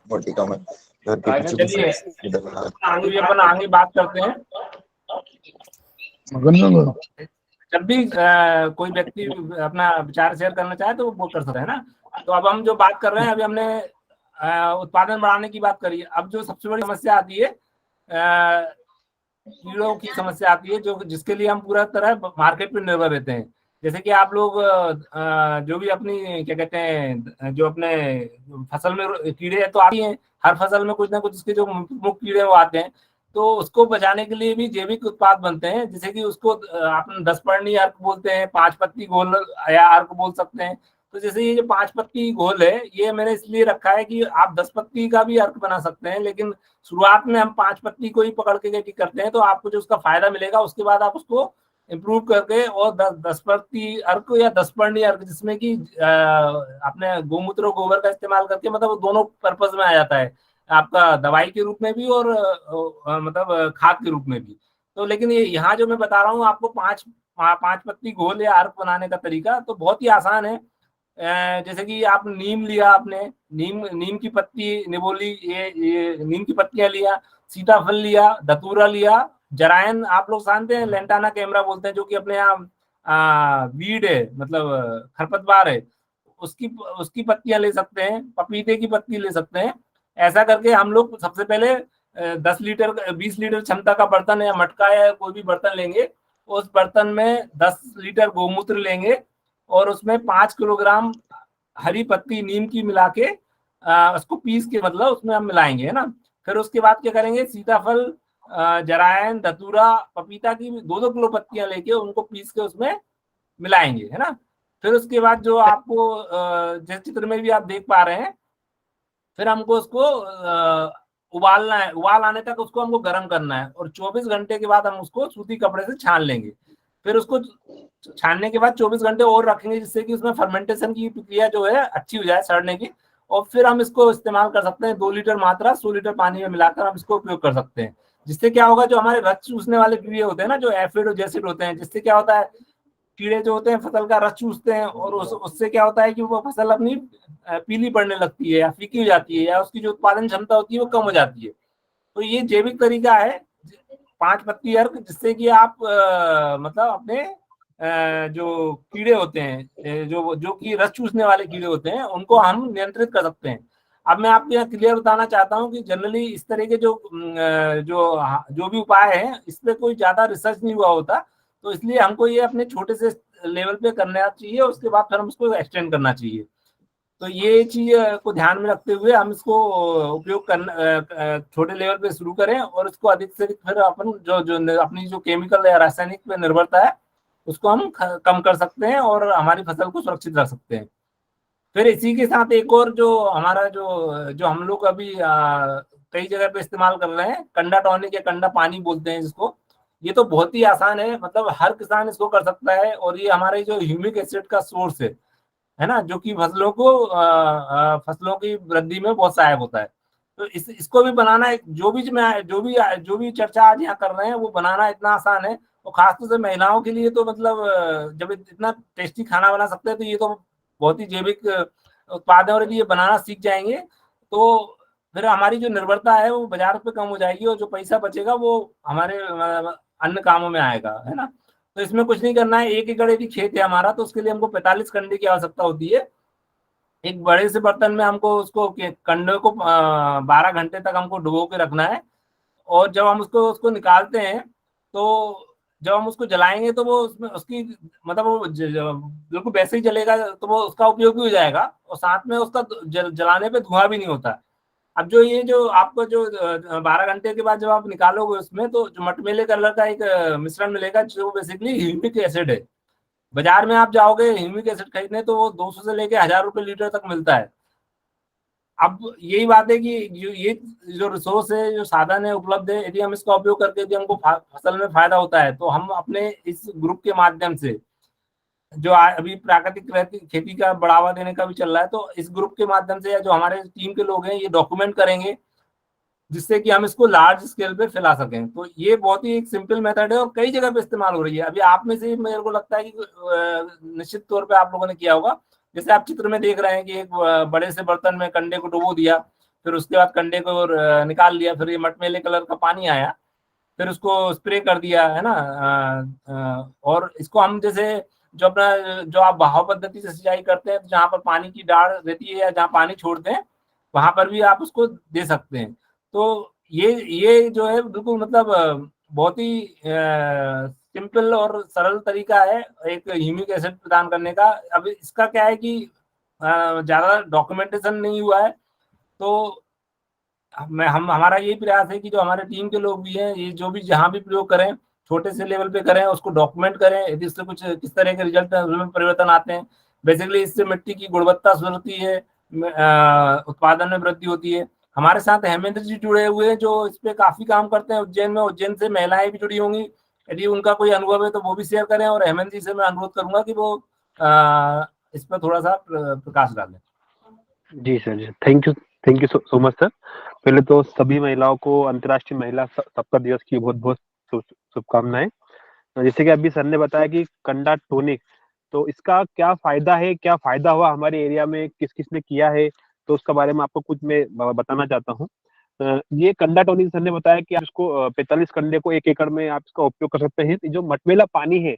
[SPEAKER 4] वाटिका में घर के पीछे
[SPEAKER 2] चलिए अपन आगे बात करते हैं। जब भी कोई व्यक्ति अपना विचार शेयर करना चाहे तो वो कर सकता है ना। तो अब हम जो बात कर रहे हैं, अभी हमने उत्पादन बढ़ाने की बात करी। अब जो सबसे बड़ी समस्या आती है कीड़ों की समस्या आती है, जो जिसके लिए हम पूरा तरह मार्केट पर निर्भर रहते हैं। जैसे कि आप लोग जो भी अपनी क्या कहते हैं, जो अपने फसल में कीड़े तो आती हैं, हर फसल में कुछ ना कुछ उसके जो मुख्य कीड़े वो आते हैं, तो उसको बचाने के लिए भी जैविक उत्पाद बनते हैं। जैसे कि उसको आप 10 पर्णी अर्क बोलते हैं, 5 पत्ती घोल या अर्क बोल सकते हैं। तो जैसे ये जो 5 पत्ती घोल है, ये मैंने इसलिए रखा है कि आप 10 पत्ती का भी अर्क बना सकते हैं, लेकिन शुरुआत में हम 5 पत्ती को ही पकड़ के करते हैं, तो आपको जो उसका फायदा मिलेगा उसके बाद आप उसको इम्प्रूव करके और 10 पत्ती अर्क या 10 पर्णी अर्क, जिसमें कि अपने गोमूत्र और गोबर का इस्तेमाल करके, मतलब दोनों पर्पज में आ जाता है, आपका दवाई के रूप में भी और मतलब खाद के रूप में भी। तो लेकिन ये यहाँ जो मैं बता रहा हूँ आपको 5 पत्ती घोल या अर्क बनाने का तरीका तो बहुत ही आसान है। जैसे कि आप नीम लिया, आपने नीम की पत्ती निबोली, ये नीम की पत्तियां लिया, सीताफल लिया, धतूरा लिया, जरायन आप लोग जानते हैं, लेंटाना कैमरा बोलते हैं, जो कि अपने यहाँ वीड है, मतलब खरपतवार है, उसकी पत्तियां ले सकते हैं, पपीते की पत्ती ले सकते हैं। ऐसा करके हम लोग सबसे पहले 10 लीटर 20 लीटर क्षमता का बर्तन या मटका या कोई भी बर्तन लेंगे। उस बर्तन में 10 लीटर गोमूत्र लेंगे और उसमें 5 किलोग्राम हरी पत्ती नीम की मिला के उसको पीस के, मतलब उसमें हम मिलाएंगे, है ना। फिर उसके बाद क्या करेंगे, सीताफल, जरायन, धतूरा, पपीता की 2-2 किलो पत्तियां लेके उनको पीस के उसमें मिलाएंगे, है ना। फिर उसके बाद जो आपको जिस चित्र में भी आप देख पा रहे हैं, फिर हमको उसको उबालना है, उबाल आने तक उसको हमको गर्म करना है और 24 घंटे के बाद हम उसको सूती कपड़े से छान लेंगे। फिर उसको छानने के बाद 24 घंटे और रखेंगे, जिससे कि उसमें फर्मेंटेशन की प्रक्रिया जो है अच्छी हो जाए, सड़ने की। और फिर हम इसको इस्तेमाल कर सकते हैं। 2 लीटर मात्रा 100 लीटर पानी में मिलाकर हम इसको उपयोग कर सकते हैं। जिससे क्या होगा, जो हमारे रस चूसने वाले कीड़े होते हैं ना, जो एफिड और जैसिड होते हैं, जिससे क्या होता है, कीड़े जो होते हैं फसल का रस चूसते हैं और उससे क्या होता है कि वो फसल अपनी पीली पड़ने लगती है या फीकी हो जाती है या उसकी जो उत्पादन क्षमता होती है वो कम हो जाती है। तो ये जैविक तरीका है 5 पत्ती अर्क, जिससे कि आप मतलब अपने जो कीड़े होते हैं, जो कि रस चूसने वाले कीड़े होते हैं, उनको हम नियंत्रित कर सकते हैं। अब मैं आपको यहाँ क्लियर बताना चाहता हूँ कि जनरली इस तरह के जो भी उपाय हैं, इस पे कोई ज्यादा रिसर्च नहीं हुआ होता। तो इसलिए हमको ये अपने छोटे से लेवल पे करना चाहिए, उसके बाद फिर हम उसको एक्सटेंड करना चाहिए। तो ये चीज को ध्यान में रखते हुए हम इसको उपयोग करना छोटे लेवल पे शुरू करें, और इसको अधिक से अधिक फिर अपन जो अपनी जो केमिकल या रासायनिक पे निर्भरता है उसको हम कम कर सकते हैं और हमारी फसल को सुरक्षित रख सकते हैं। फिर इसी के साथ एक और जो हमारा जो हम लोग अभी कई जगह पे इस्तेमाल कर रहे हैं, कंडा टॉनिक या कंडा पानी बोलते हैं जिसको, ये तो बहुत ही आसान है, मतलब हर किसान इसको कर सकता है, और ये हमारे जो ह्यूमिक एसिड का सोर्स है ना, जो कि फसलों की वृद्धि में बहुत सहायक होता है। तो इसको भी बनाना, जो भी चर्चा आज यहाँ कर रहे हैं वो बनाना इतना आसान है, और खासतौर से महिलाओं के लिए तो मतलब जब इतना टेस्टी खाना बना सकते हैं तो ये तो बहुत ही जैविक उत्पाद है, और यदि ये बनाना सीख जाएंगे तो फिर हमारी जो निर्भरता है वो बाजार पे कम हो जाएगी, और जो पैसा बचेगा वो हमारे अन्य कामों में आएगा, है ना। तो इसमें कुछ नहीं करना है, 1 एकड़ यदि खेत है हमारा तो उसके लिए हमको 45 कंडे की आवश्यकता होती है। एक बड़े से बर्तन में हमको उसको कंडे को 12 घंटे तक हमको डुबो के रखना है, और जब हम उसको निकालते हैं तो जब हम उसको जलाएंगे तो वो उसमें उसकी मतलब वो बिल्कुल वैसे ही जलेगा, तो वो उसका उपयोग भी हो जाएगा, और साथ में उसका जलाने पे धुआं भी नहीं होता। अब जो आपको जो 12 घंटे के बाद जब आप निकालोगे उसमें, तो जो मटमेले कलर का एक मिश्रण मिलेगा जो बेसिकली ह्यूमिक एसिड है। बाजार में आप जाओगे ह्यूमिक एसिड खरीदने तो वो 200 से लेके 1000 रुपए लीटर तक मिलता है। अब यही बात है कि ये जो रिसोर्स है, जो साधन है उपलब्ध है, यदि हम इसका उपयोग करके यदि हमको फसल में फायदा होता है तो हम अपने इस ग्रुप के माध्यम से, जो अभी प्राकृतिक खेती का बढ़ावा देने का भी चल रहा है, तो इस ग्रुप के माध्यम से या जो हमारे टीम के लोग हैं ये डॉक्यूमेंट करेंगे, जिससे कि हम इसको लार्ज स्केल पे फैला सकें। तो ये बहुत ही एक सिंपल मेथड है और कई जगह पे इस्तेमाल हो रही है। अभी आप में से मेरे को लगता है कि निश्चित तौर पे आप लोगों ने किया होगा, जैसे आप चित्र में देख रहे हैं कि एक बड़े से बर्तन में कंडे को डुबो दिया, फिर उसके बाद कंडे को निकाल लिया, फिर ये मटमेले कलर का पानी आया, फिर उसको स्प्रे कर दिया, है ना। और इसको हम जैसे जो आप बहाव पद्धति से सिंचाई करते हैं, तो जहाँ पर पानी की डाढ़ रहती है या जहाँ पानी छोड़ते हैं वहां पर भी आप उसको दे सकते हैं। तो ये जो है बिल्कुल मतलब बहुत ही सिंपल और सरल तरीका है एक ह्यूमिक एसिड प्रदान करने का। अब इसका क्या है कि ज्यादा डॉक्यूमेंटेशन नहीं हुआ है, तो हमारा यही प्रयास है कि जो हमारे टीम के लोग भी हैं, ये जो भी जहाँ भी प्रयोग करें, छोटे से लेवल पे करें, उसको डॉक्यूमेंट करें, यदि इससे कुछ किस तरह के रिजल्ट में परिवर्तन आते हैं। बेसिकली इससे मिट्टी की गुणवत्ता सुधरती है, उत्पादन में वृद्धि होती है। हमारे साथ हेमेंद्र जी जुड़े हुए हैं जो इस पे काफी काम करते हैं उज्जैन में। उज्जैन से महिलाएं भी जुड़ी होंगी, यदि उनका कोई अनुभव है तो वो भी शेयर करें, और हेमेंद्र जी से मैं अनुरोध करूंगा कि वो इस पर थोड़ा सा प्रकाश डालें।
[SPEAKER 6] जी सर, जी thank you so much sir. पहले तो सभी महिलाओं को अंतर्राष्ट्रीय महिला सप्ताह दिवस की बहुत बहुत शुभकामनाएं। जैसे कि अभी सर ने बताया कि कंडा टॉनिक, तो इसका क्या फायदा है, क्या फायदा हुआ हमारे एरिया में, किस किस ने किया है, तो उसके बारे में आपको कुछ मैं बताना चाहता हूँ। ये कंडा टॉनिक सर ने बताया कि आप इसको 45 कंडे को 1 एकड़ में आप इसका उपयोग कर सकते हैं। जो मटमेला पानी है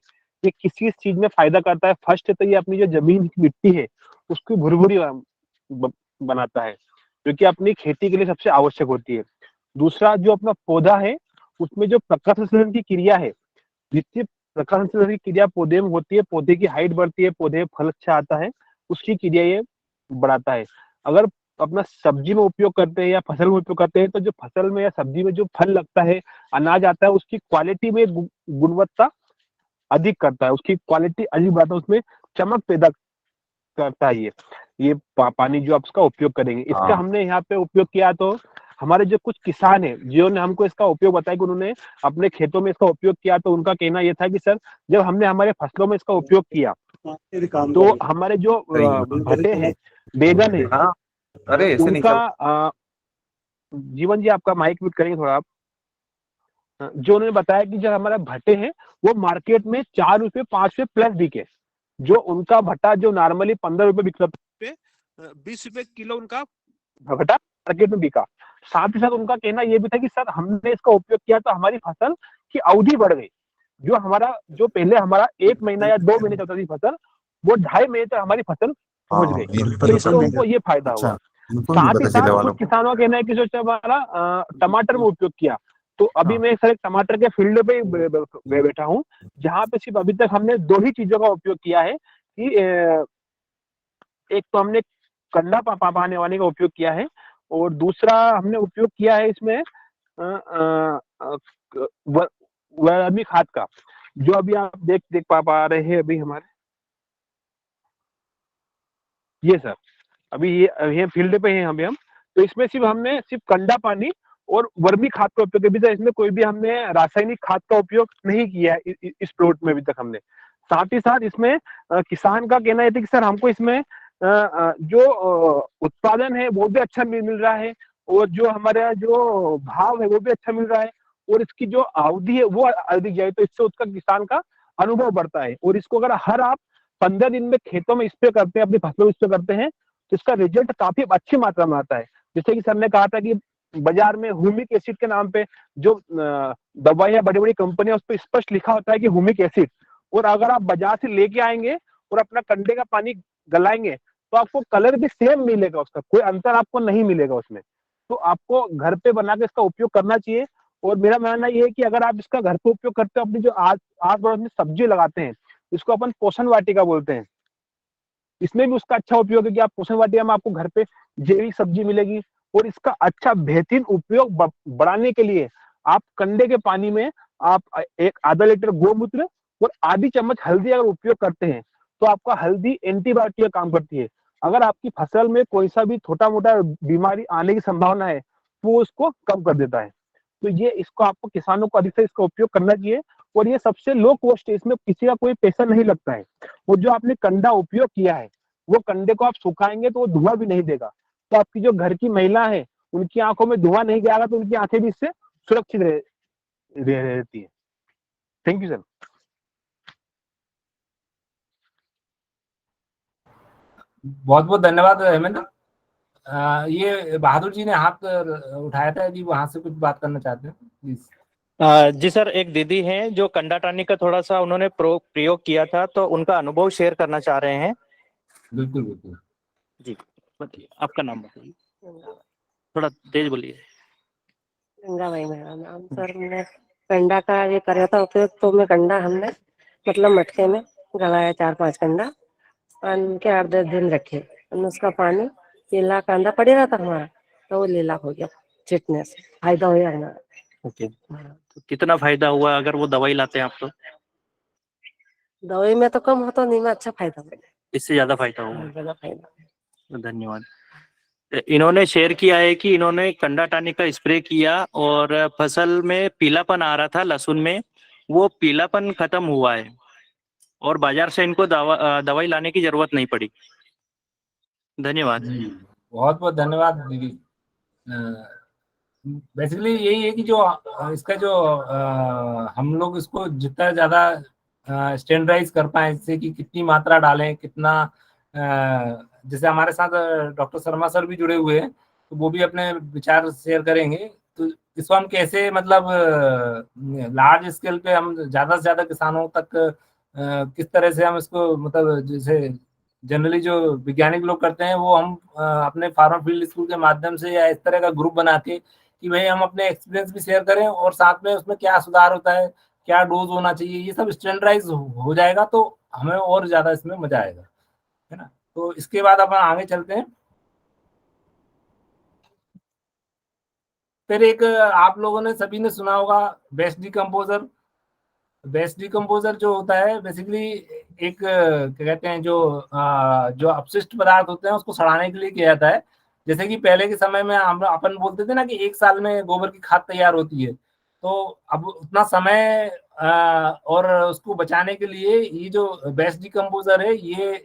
[SPEAKER 6] ये किस किस चीज में फायदा करता है? फर्स्ट तो ये अपनी जो जमीन की मिट्टी है उसकी भुरभुरी बनाता है, जो कि अपनी खेती के लिए सबसे आवश्यक होती है। दूसरा, जो अपना पौधा है उसमें जो प्रकाश संश्लेषण की क्रिया है, जितनी प्रकाश संश्लेषण की क्रिया पौधे में होती है, पौधे की हाइट बढ़ती है, पौधे में फल अच्छा आता है, उसकी क्रिया ये बढ़ाता है। अगर अपना सब्जी में उपयोग करते हैं या फसल में उपयोग करते हैं, तो जो फसल में या सब्जी में जो फल लगता है, अनाज आता है, उसकी क्वालिटी में गुणवत्ता अधिक करता है, उसकी क्वालिटी अधिक बढ़ाता है, उसमें चमक पैदा करता है। ये पानी जो आप उसका उपयोग करेंगे, इसका हमने यहाँ पे उपयोग किया। तो हमारे जो कुछ किसान है जिन्होंने हमको इसका उपयोग बताया कि उन्होंने अपने खेतों में इसका उपयोग किया, तो उनका कहना यह था कि सर जब हमने हमारे फसलों में इसका उपयोग किया तो हमारे जो भटे हैं, बैगन है,
[SPEAKER 7] अरे
[SPEAKER 6] उनका जीवन जी आपका माइक म्यूट करेंगे थोड़ा आप। जो उन्होंने बताया कि जब हमारे भट्टे हैं वो मार्केट में 4 रुपए 5 रुपए प्लस बिके, जो उनका भट्टा जो नॉर्मली 15 रुपए बिक सकते, 20 रुपए किलो उनका भट्टा मार्केट में बिका। साथ ही साथ उनका कहना यह भी था कि सर हमने इसका उपयोग किया तो हमारी फसल की अवधि बढ़ गई। जो पहले हमारा 1 महीना या 2 महीने चलती थी फसल, वो 2.5 महीने तक हमारी फसल पहुंच गई, तो इससे उनको ये फायदा हुआ। साथ ही साथ कुछ किसानों का कहना है कि जो हमारा टमाटर में उपयोग किया, तो अभी मैं सर टमाटर के फील्ड पे बैठा हूँ, जहाँ पे सिर्फ अभी तक हमने 2 ही चीजों का उपयोग किया है कि एक तो हमने कंडा पाने का उपयोग किया है। और दूसरा हमने उपयोग किया है इसमें वर्मी खाद का, जो अभी आप देख पा रहे हैं अभी हमारे ये सर, अभी ये फील्ड पे हैं हम। तो इसमें हमने सिर्फ कंडा पानी और वर्मी खाद का उपयोग किया था। इसमें कोई भी हमने रासायनिक खाद का उपयोग नहीं किया है इस प्लॉट में अभी तक हमने। साथ ही साथ इसमें किसान का कहना है कि सर हमको इसमें जो उत्पादन है वो भी अच्छा मिल रहा है, और जो हमारा जो भाव है वो भी अच्छा मिल रहा है, और इसकी जो अवधि है वो अधिक जाए, तो इससे उसका किसान का अनुभव बढ़ता है। और इसको अगर हर आप 15 दिन में खेतों में स्प्रे करते हैं, अपनी फसलों में स्प्रे करते हैं, तो इसका रिजल्ट काफी अच्छी मात्रा में आता है। जैसे कि सर ने कहा था कि बाजार में ह्यूमिक एसिड के नाम पे जो दवाइयां बड़ी बड़ी कंपनियां उस पर स्पष्ट लिखा होता है कि ह्यूमिक एसिड, और अगर आप बाजार से लेके आएंगे और अपना कंडे का पानी गलाएंगे तो आपको कलर भी सेम मिलेगा, उसका कोई अंतर आपको नहीं मिलेगा उसमें। तो आपको घर पे बना के इसका उपयोग करना चाहिए। और मेरा मानना ये है कि अगर आप इसका घर पे उपयोग करते हो, अपनी जो आस पड़ोस में सब्जी लगाते हैं, इसको अपन पोषण वाटिका बोलते हैं, इसमें भी उसका अच्छा उपयोग है कि आप पोषण वाटिका में आपको घर पे जैविक सब्जी मिलेगी। और इसका अच्छा बेहतरीन उपयोग बढ़ाने के लिए आप कंडे के पानी में आप एक आधा लीटर गोमूत्र और आधी चम्मच हल्दी अगर उपयोग करते हैं, तो आपका हल्दी एंटीबायोटिक का काम करती है। अगर आपकी फसल में कोई सा भी छोटा मोटा बीमारी आने की संभावना है, वो उसको कम कर देता है। तो ये इसको आपको किसानों को अधिक से इसका उपयोग करना चाहिए। और ये सबसे लो कॉस्ट है, इसमें किसी का कोई पैसा नहीं लगता है। वो जो आपने कंडा उपयोग किया है, वो कंडे को आप सुखाएंगे तो वो धुआं भी नहीं देगा, तो आपकी जो घर की महिला है उनकी आंखों में धुआं नहीं जाएगा, तो उनकी आंखें भी इससे सुरक्षित रहती है। Thank you sir.
[SPEAKER 2] बहुत बहुत धन्यवाद हेमेंद्र। ये बहादुर जी ने हाथ उठाया था, यदि वहां से कुछ बात करना चाहते हैं प्लीज।
[SPEAKER 7] जी सर, एक दीदी हैं जो कंडा टानी का थोड़ा सा उन्होंने प्रयोग किया था, तो उनका अनुभव शेयर करना चाह रहे हैं।
[SPEAKER 2] बिल्कुल बिल्कुल
[SPEAKER 7] जी बताइए, आपका नाम बताइए, थोड़ा तेज बोलिए।
[SPEAKER 8] गंगा भाई मेरा नाम। सर मैंने कंडा का ये कराया था उपयोग, तो मैं कंडा हमने मतलब मटके में गलाया 4-5 कंडा, पानी के 8-10 दिन रखे, उसका पानी पीला कांदा पड़े रहा था हमारा, तो वो लीला हो गया, छिटने से फायदा हो गया हमारा।
[SPEAKER 7] ओके, तो कितना फायदा हुआ अगर वो दवाई लाते हैं आप तो?
[SPEAKER 8] दवाई में तो कम होता नहीं, में अच्छा फायदा मिला,
[SPEAKER 7] इससे ज्यादा फायदा हुआ।
[SPEAKER 8] ज्यादा फायदा।
[SPEAKER 7] धन्यवाद। इन्होंने शेयर किया है कि इन्होंने कंडा टानी का स्प्रे किया और फसल में पीलापन आ रहा था लहसुन में, वो पीलापन खत्म हुआ है और बाजार से इनको दवाई लाने की जरूरत नहीं पड़ी। धन्यवाद।
[SPEAKER 2] बहुत बहुत धन्यवाद दीदी। बेसिकली यही है कि जो इसका जो हम लोग इसको जितना ज्यादा स्टैंडर्डाइज कर पाए, इससे कि कितनी मात्रा डालें, कितना जैसे हमारे साथ डॉक्टर शर्मा सर भी जुड़े हुए हैं, तो वो भी अपने विचार शेयर करेंगे। तो इसको हम कैसे मतलब लार्ज स्केल पे हम ज्यादा से ज्यादा किसानों तक किस तरह से हम इसको मतलब जैसे जनरली जो वैज्ञानिक लोग करते हैं, वो हम अपने फार्मर फील्ड स्कूल के माध्यम से या इस तरह का ग्रुप बना के कि भाई हम अपने एक्सपीरियंस भी शेयर करें और साथ में उसमें क्या सुधार होता है, क्या डोज होना चाहिए, ये सब स्टैंडर्डाइज हो जाएगा तो हमें और ज्यादा इसमें मजा आएगा, है ना। तो इसके बाद अपन आगे चलते हैं। फिर एक आप लोगों ने सभी ने सुना होगा बेस्ट डिकम्पोजर। बेस्ट डिकम्पोजर जो होता है बेसिकली एक क्या कहते हैं जो अपशिष्ट पदार्थ होते हैं उसको सड़ाने के लिए किया जाता है। जैसे कि पहले के समय में हम अपन बोलते थे ना कि 1 साल में गोबर की खाद तैयार होती है, तो अब उतना समय और उसको बचाने के लिए ये जो बेस्ट डिकम्पोजर है, ये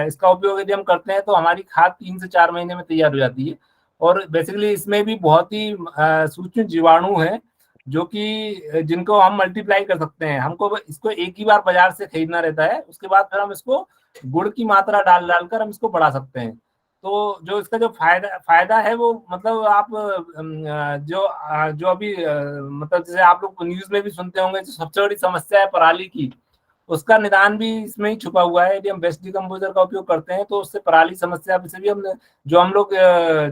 [SPEAKER 2] इसका उपयोग यदि हम करते हैं तो हमारी खाद 3 से 4 महीने में तैयार हो जाती है। और बेसिकली इसमें भी बहुत ही सूक्ष्म जीवाणु है जो कि जिनको हम मल्टीप्लाई कर सकते हैं। हमको इसको एक ही बार बाजार से खरीदना रहता है, उसके बाद फिर हम इसको गुड़ की मात्रा डालकर हम इसको बढ़ा सकते हैं। तो जो इसका जो फायदा है वो मतलब आप जो अभी मतलब जैसे आप लोग न्यूज में भी सुनते होंगे, जो सबसे बड़ी समस्या है पराली की, उसका निदान भी इसमें ही छुपा हुआ है। यदि हम बेस्ट डिकम्पोजर का उपयोग करते हैं तो उससे पराली समस्या से भी हम हम लोग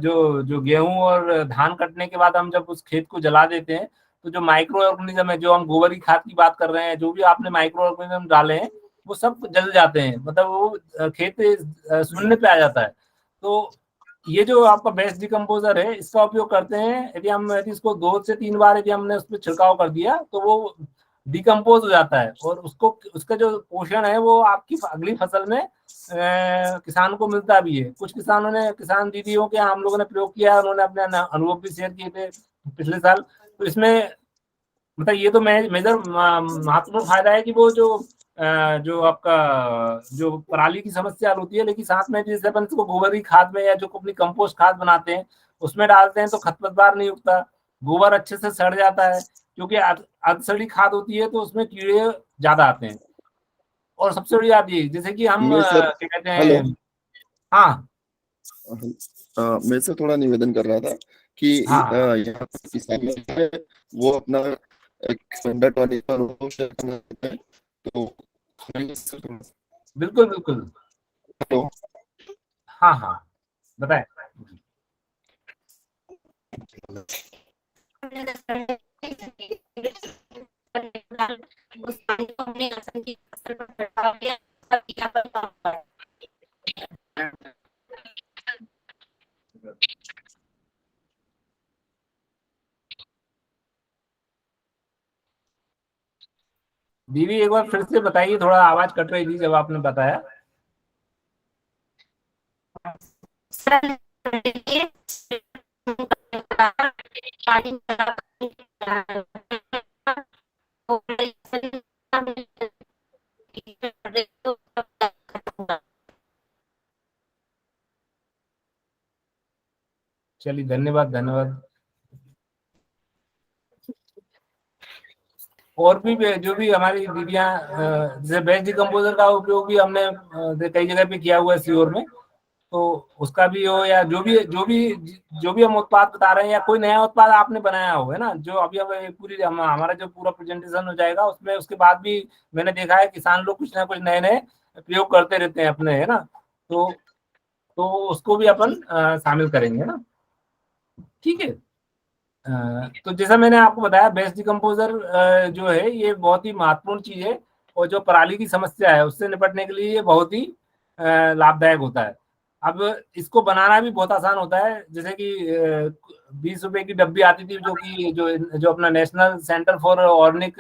[SPEAKER 2] जो गेहूं और धान कटने के बाद हम जब उस खेत को जला देते हैं, तो जो माइक्रो ऑर्गेनिज्म है, जो हम गोबर की खाद की बात कर रहे हैं, जो भी आपने माइक्रो ऑर्गेनिज्म डाले हैं वो सब जल जाते हैं, मतलब वो खेत शून्य पे आ जाता है। तो ये जो आपका बेस्ट डिकम्पोजर है, इसका उपयोग करते हैं यदि इसको 2 से 3 बार यदि हमने उस पर छिड़काव कर दिया तो वो डिकम्पोज हो जाता है, और उसको उसका जो पोषण है वो आपकी अगली फसल में किसान को मिलता भी है। कुछ किसान दीदियों के हम लोगों ने प्रयोग किया, उन्होंने अपने अनुभव भी शेयर किए थे पिछले साल। तो इसमें मतलब ये तो मेजर महत्वपूर्ण फायदा है कि वो जो आपका जो पराली की समस्या होती है, लेकिन साथ में जैसे अपन इसको गोबर की खाद में या जो अपनी कंपोस्ट खाद बनाते हैं उसमें डालते हैं तो खरपतवार नहीं उगता, गोबर अच्छे से सड़ जाता है, क्योंकि अर्धसड़ी खाद होती है तो उसमें कीड़े ज्यादा आते हैं। और सबसे बड़ी बात ये, जैसे कि हम
[SPEAKER 4] मैं सर
[SPEAKER 2] क्या कहते
[SPEAKER 4] हेलो
[SPEAKER 2] हैं, हाँ
[SPEAKER 4] मैं सर थोड़ा निवेदन कर रहा था कि
[SPEAKER 2] हाँ
[SPEAKER 4] यहाँ पे किसान लोग हैं, वो अपना एक कंडा टॉनिक का अनुभव शेयर करना चाहते हैं, तो सुनेंगे सर थोड़ा?
[SPEAKER 2] बिल्कुल बिल्कुल,
[SPEAKER 4] हेलो
[SPEAKER 2] हाँ हाँ बताएं।
[SPEAKER 1] उस पानी को हमने लहसुन की फसल पर छिड़काव किया, तब पीलापन कम हुआ।
[SPEAKER 2] दीदी एक बार फिर से बताइए, थोड़ा आवाज कट रही थी जब आपने बताया। चलिए धन्यवाद धन्यवाद। और भी जो भी हमारी दीदियां जैसे बेस्ट डिकम्पोजर का उपयोग भी हमने कई जगह पे किया हुआ है सीहोर में, तो उसका भी हो या जो भी हम उत्पाद बता रहे हैं या कोई नया उत्पाद आपने बनाया हो, है ना, जो अभी अब पूरी हमारा जो पूरा प्रेजेंटेशन हो जाएगा उसमें, उसके बाद भी मैंने देखा है किसान लोग कुछ ना कुछ नए नए प्रयोग करते रहते हैं अपने, है ना, तो उसको भी अपन शामिल करेंगे ना, ठीक है। तो जैसा मैंने आपको बताया बेस्ट डिकम्पोजर जो है ये बहुत ही महत्वपूर्ण चीज है, और जो पराली की समस्या है उससे निपटने के लिए ये बहुत ही लाभदायक होता है। अब इसको बनाना भी बहुत आसान होता है, जैसे कि 20 रुपए की डब्बी आती थी, जो अपना national centre for organic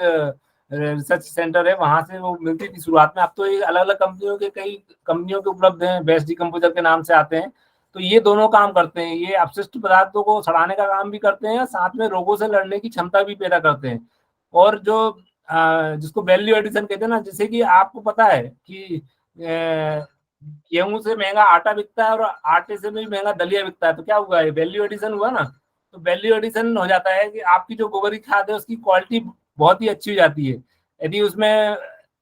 [SPEAKER 2] research centre है, वहां से वो मिलती थी शुरुआत में। अब तो ये अलग अलग कई कंपनियों के उपलब्ध हैं, बेस्ट डिकम्पोजर के नाम से आते हैं। तो ये दोनों काम करते हैं, ये अपशिष्ट पदार्थों को सड़ाने का काम भी करते हैं, साथ में रोगों से लड़ने की क्षमता भी पैदा करते हैं। और जिसको वैल्यू एडिशन कहते हैं ना, जैसे कि आपको पता है कि गेहूं से महंगा आटा बिकता है और आटे से भी महंगा दलिया बिकता है, तो क्या हुआ है, वैल्यू एडिशन हुआ ना। तो वैल्यू एडिशन हो जाता है कि आपकी जो गोबर की खाद है उसकी क्वालिटी बहुत ही अच्छी हो जाती है। यदि उसमें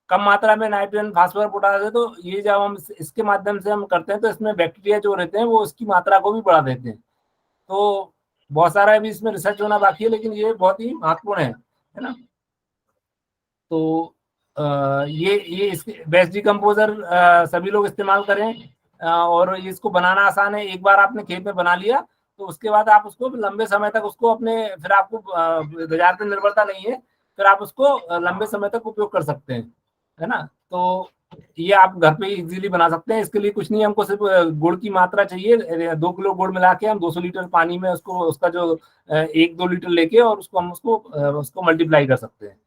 [SPEAKER 2] कम मात्रा में नाइट्रोजन फास्फोरस पोटास है, तो ये जब हम इसके माध्यम से हम करते हैं तो इसमें बैक्टीरिया जो रहते हैं वो उसकी मात्रा को भी बढ़ा देते हैं। तो बहुत सारा अभी इसमें रिसर्च होना बाकी है, लेकिन ये बहुत ही महत्वपूर्ण है ना। तो ये इसके बेस्ट डिकम्पोजर सभी लोग इस्तेमाल करें, और इसको बनाना आसान है। एक बार आपने खेत में बना लिया तो उसके बाद आप उसको लंबे समय तक उसको फिर आपको बाजार पे निर्भरता नहीं है, फिर आप उसको लंबे समय तक उपयोग कर सकते हैं, है ना। तो ये आप घर पे इजीली बना सकते हैं। इसके लिए कुछ नहीं, हमको सिर्फ गुड़ की मात्रा चाहिए। 2 किलो गुड़ मिला के हम 200 लीटर पानी में उसका जो 1-2 लीटर लेके और हम उसको मल्टीप्लाई कर सकते हैं।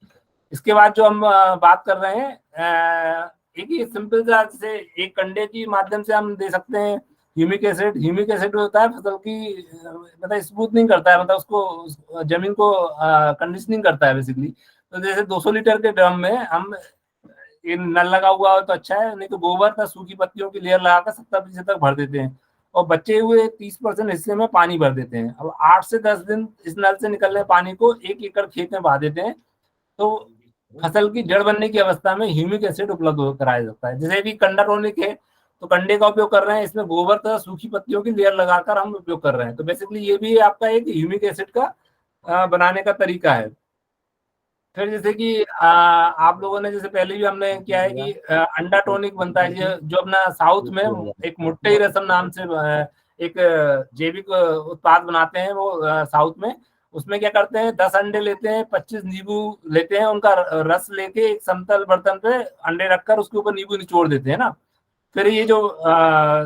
[SPEAKER 2] इसके बाद जो हम बात कर रहे हैं, एक ही सिंपल सा, जैसे एक कंडे की माध्यम से हम दे सकते हैं ह्यूमिक एसिड होता है फसल की, मतलब स्मूथनिंग करता है, मतलब उसको जमीन को कंडीशनिंग करता है बेसिकली। तो जैसे 200 लीटर के ड्रम में हम ये नल लगा हुआ हो तो अच्छा है, नहीं तो गोबर का सूखी पत्तियों की लेयर लगाकर 70% तक भर देते हैं, और बचे हुए 30% हिस्से में पानी भर देते हैं। अब 8 से 10 दिन इस नल से निकलने पानी को 1 एकड़ खेत में बहा देते हैं, तो फसल की जड़ बनने की अवस्था में ह्यूमिक एसिड उपलब्ध कराया जाता है। जैसे कि कंडा टॉनिक है तो कंडे का उपयोग कर रहे हैं, इसमें गोबर तथा सूखी पत्तियों की लेयर लगाकर हम उपयोग कर रहे हैं। तो बेसिकली ये भी आपका एक ह्यूमिक एसिड का बनाने का तरीका है। फिर जैसे कि आप लोगों ने जैसे पहले भी हमने किया है कि अंडा टॉनिक बनता है, जो अपना साउथ में एक मुट्टई रसम नाम से एक जैविक उत्पाद बनाते हैं वो साउथ में। उसमें क्या करते हैं, 10 अंडे लेते हैं, 25 नींबू लेते हैं, उनका रस लेके एक समतल बर्तन पे अंडे रखकर उसके ऊपर नींबू निचोड़ देते हैं ना। फिर ये जो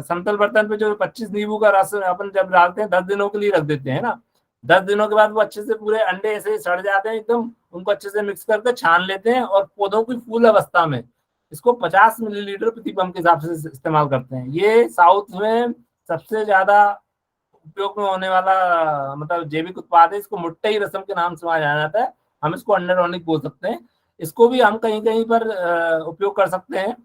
[SPEAKER 2] समतल बर्तन पे जो 25 नींबू का रस अपन जब डालते हैं 10 दिनों के लिए रख देते हैं ना, 10 दिनों के बाद वो अच्छे से पूरे अंडे ऐसे सड़ जाते हैं एकदम, उनको अच्छे से मिक्स करके छान लेते हैं और पौधों की फूल अवस्था में इसको 50 मिलीलीटर प्रति पंप के हिसाब से इस्तेमाल करते हैं। ये साउथ में सबसे ज्यादा उपयोग में होने वाला मतलब जैविक उत्पाद है। इसको मुट्टई रसम के नाम से जाना जाता है, हम इसको अंडर टॉनिक बोल सकते हैं। इसको भी हम कहीं कहीं पर उपयोग कर सकते हैं।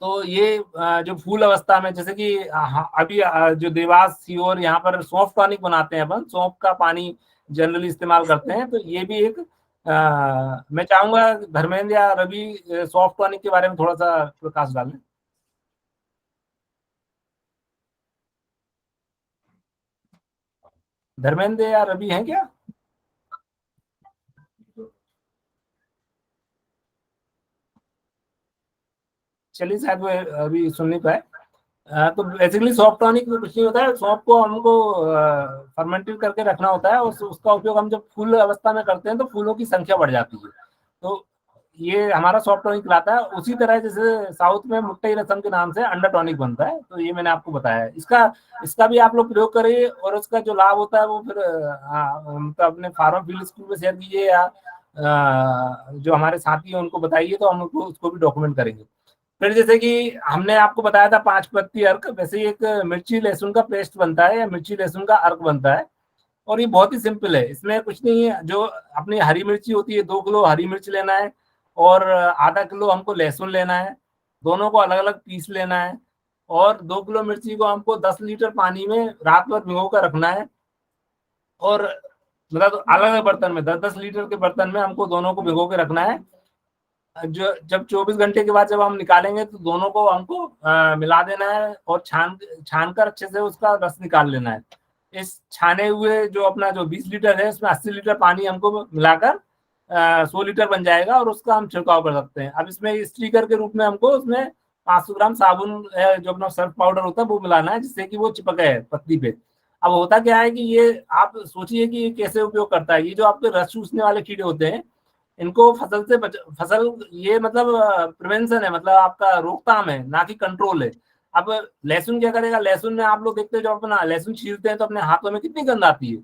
[SPEAKER 2] तो ये जो फूल अवस्था में जैसे कि अभी जो देवास सीहोर यहाँ पर सौंफ टॉनिक बनाते हैं, अपन सौंफ का पानी जनरली इस्तेमाल करते हैं। तो ये भी एक मैं चाहूंगा धर्मेंद्र या रवि सौंफ टॉनिक के बारे में थोड़ा सा प्रकाश डालें। धर्मेंद्र या रवि हैं क्या? चलिए शायद वो अभी सुन नहीं पाए। तो बेसिकली सॉफ्ट टॉनिक में कुछ नहीं होता है, सौंफ को हमको फर्मेंटेड करके रखना होता है और उसका उपयोग हम जब फूल अवस्था में करते हैं तो फूलों की संख्या बढ़ जाती है। तो ये हमारा सॉफ्ट टॉनिक कहलाता है। उसी तरह जैसे साउथ में मुट्टई रसम के नाम से अंडर टॉनिक बनता है। तो ये मैंने आपको बताया है। इसका भी आप लोग प्रयोग करिए और उसका जो लाभ होता है वो फिर मतलब अपने फार्म फील्ड स्कूल में शेयर कीजिए या जो हमारे साथी हैं उनको बताइए, तो हम उसको भी डॉक्यूमेंट करेंगे। फिर जैसे कि हमने आपको बताया था 5 पत्ती अर्क, वैसे ही एक मिर्ची लहसुन का पेस्ट बनता है या मिर्ची लहसुन का अर्क बनता है। और ये बहुत ही सिंपल है, इसमें कुछ नहीं है। जो अपनी हरी मिर्ची होती है 2 किलो हरी मिर्च लेना है और आधा किलो हमको लहसुन लेना है, दोनों को अलग अलग पीस लेना है और 2 किलो मिर्ची को हमको 10 लीटर पानी में रात भर भिगो कर रखना है। और मतलब अलग अलग बर्तन में 10-10 लीटर के बर्तन में हमको दोनों को भिगो के रखना है। जो जब 24 घंटे के बाद जब हम निकालेंगे तो दोनों को हमको मिला देना है और छान कर अच्छे से उसका रस निकाल लेना है। इस छाने हुए जो अपना जो 20 लीटर है उसमें 80 लीटर पानी हमको मिलाकर 100 लीटर बन जाएगा और उसका हम छिड़काव कर सकते हैं। अब इसमें स्ट्रीकर के रूप में हमको उसमें 500 ग्राम साबुन जो अपना सर्फ पाउडर होता है वो मिलाना है, जिससे कि वो चिपके पत्ती पे। अब होता क्या है कि ये आप सोचिए कि ये कैसे उपयोग करता है। ये जो आपके रस चूसने वाले कीड़े होते हैं इनको फसल ये मतलब प्रिवेंशन है, मतलब आपका रोकथाम है ना कि कंट्रोल है। अब लहसुन क्या करेगा, लहसुन में आप लोग देखते हैं जो अपना लहसुन छीलते हैं तो अपने हाथों में कितनी गंध आती है।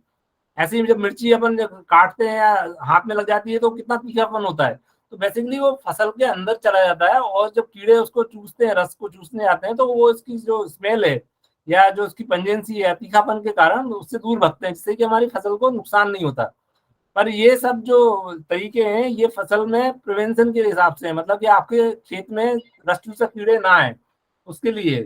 [SPEAKER 2] ऐसे ही जब मिर्ची अपन जब काटते हैं या हाथ में लग जाती है तो कितना तीखापन होता है। तो बेसिकली वो फसल के अंदर चला जाता है और जब कीड़े उसको चूसते हैं, रस को चूसने आते हैं, तो वो इसकी जो स्मेल है या जो उसकी पंजेंसी है तीखापन के कारण उससे दूर भगते हैं, जिससे कि हमारी फसल को नुकसान नहीं होता। पर ये सब जो तरीके हैं ये फसल में प्रिवेंशन के हिसाब से है, मतलब कि आपके खेत में रस चूसक कीड़े ना आए उसके लिए।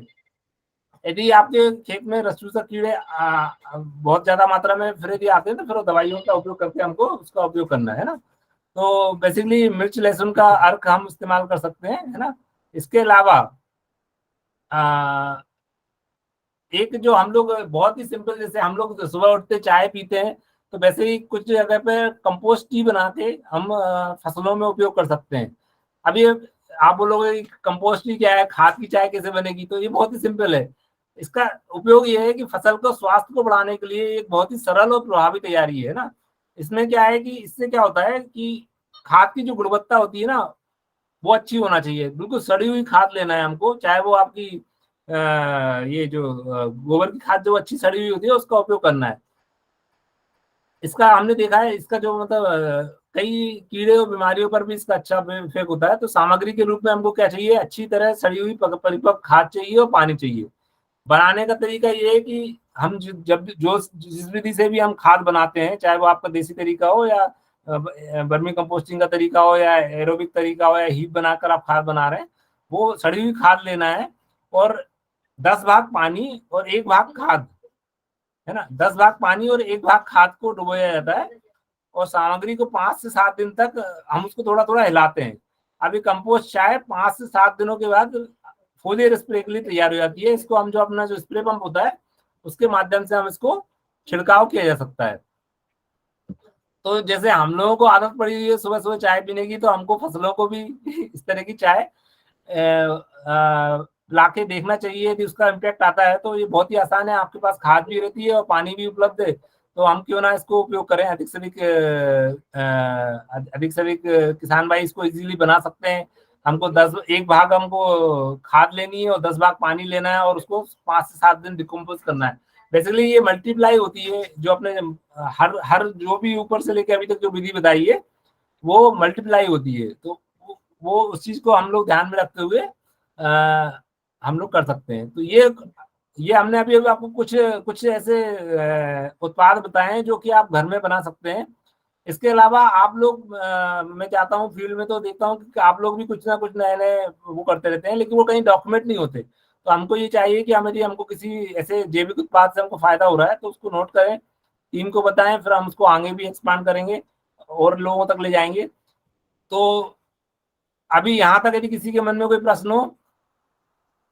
[SPEAKER 2] यदि आपके खेत में रस चूसक कीड़े बहुत ज्यादा मात्रा में फिर यदि आते हैं तो फिर दवाइयों का उपयोग करके हमको उसका उपयोग करना है ना। तो बेसिकली मिर्च लहसुन का अर्क हम इस्तेमाल कर सकते हैं, है ना। इसके अलावा एक जो हम लोग बहुत ही सिंपल, जैसे हम लोग सुबह उठते चाय पीते हैं तो वैसे ही कुछ जगह पे कंपोस्ट टी बना के हम फसलों में उपयोग कर सकते हैं। अभी आप बोलोगे कंपोस्ट टी क्या है, खाद की चाय कैसे बनेगी, तो ये बहुत ही सिंपल है। इसका उपयोग ये है कि फसल को स्वास्थ्य को बढ़ाने के लिए एक बहुत ही सरल और प्रभावी तैयारी है ना। इसमें क्या है कि इससे क्या होता है कि खाद की जो गुणवत्ता होती है ना वो अच्छी होना चाहिए। बिल्कुल सड़ी हुई खाद लेना है हमको, चाहे वो आपकी ये जो गोबर की खाद जो अच्छी सड़ी हुई होती है उसका उपयोग करना है। इसका हमने देखा है, इसका जो मतलब कई कीड़े और बीमारियों पर भी इसका अच्छा इफेक्ट होता है। तो सामग्री के रूप में हमको क्या चाहिए, अच्छी तरह सड़ी हुई परिपक्व खाद चाहिए और पानी चाहिए। बनाने का तरीका ये है कि हम जब जो जिस विधि से भी हम खाद बनाते हैं, चाहे वो आपका देसी तरीका हो या वर्मी कंपोस्टिंग का तरीका हो या एरोबिक तरीका हो या हीप बनाकर आप खाद बना रहे हैं, वो सड़ी हुई खाद लेना है और 10 भाग पानी और 1 भाग खाद, है ना। 10 भाग पानी और 1 भाग खाद को डुबोया जाता है और सामग्री को 5 से 7 दिन तक हम उसको थोड़ा थोड़ा हिलाते हैं। अभी कंपोस्ट चाय 5 से 7 दिनों के बाद फोलियर स्प्रे के लिए तैयार हो जाती है। इसको हम जो अपना जो स्प्रे पंप होता है उसके माध्यम से हम इसको छिड़काव किया जा सकता है। तो जैसे हम लोगों को आदत पड़ी हुई है सुबह सुबह चाय पीने की, तो हमको फसलों को भी इस तरह की चाय लाके देखना चाहिए। यदि उसका इम्पैक्ट आता है तो ये बहुत ही आसान है, आपके पास खाद भी रहती है और पानी भी उपलब्ध है, तो हम क्यों ना इसको उपयोग करें। अधिक से अधिक किसान भाई इसको इजीली बना सकते हैं। हमको 1 भाग हमको खाद लेनी है और 10 भाग पानी लेना है और उसको 5 से 7 दिन डिकम्पोज करना है। बेसिकली ये मल्टीप्लाई होती है, जो अपने हर जो भी ऊपर से लेके अभी तक जो विधि बताई है वो मल्टीप्लाई होती है। तो वो उस चीज को हम लोग ध्यान में रखते हुए हम लोग कर सकते हैं। तो ये हमने अभी आपको कुछ ऐसे उत्पाद बताए हैं जो कि आप घर में बना सकते हैं। इसके अलावा आप लोग मैं चाहता हूँ फील्ड में तो देखता हूँ कि आप लोग भी कुछ ना कुछ नए नए वो करते रहते हैं, लेकिन वो कहीं डॉक्यूमेंट नहीं होते। तो हमको ये चाहिए कि हमको किसी ऐसे जैविक उत्पाद से हमको फायदा हो रहा है तो उसको नोट करें, टीम को बताएं, फिर हम उसको आगे भी एक्सपांड करेंगे और लोगों तक ले जाएंगे। तो अभी यहाँ तक यदि किसी के मन में कोई प्रश्न हो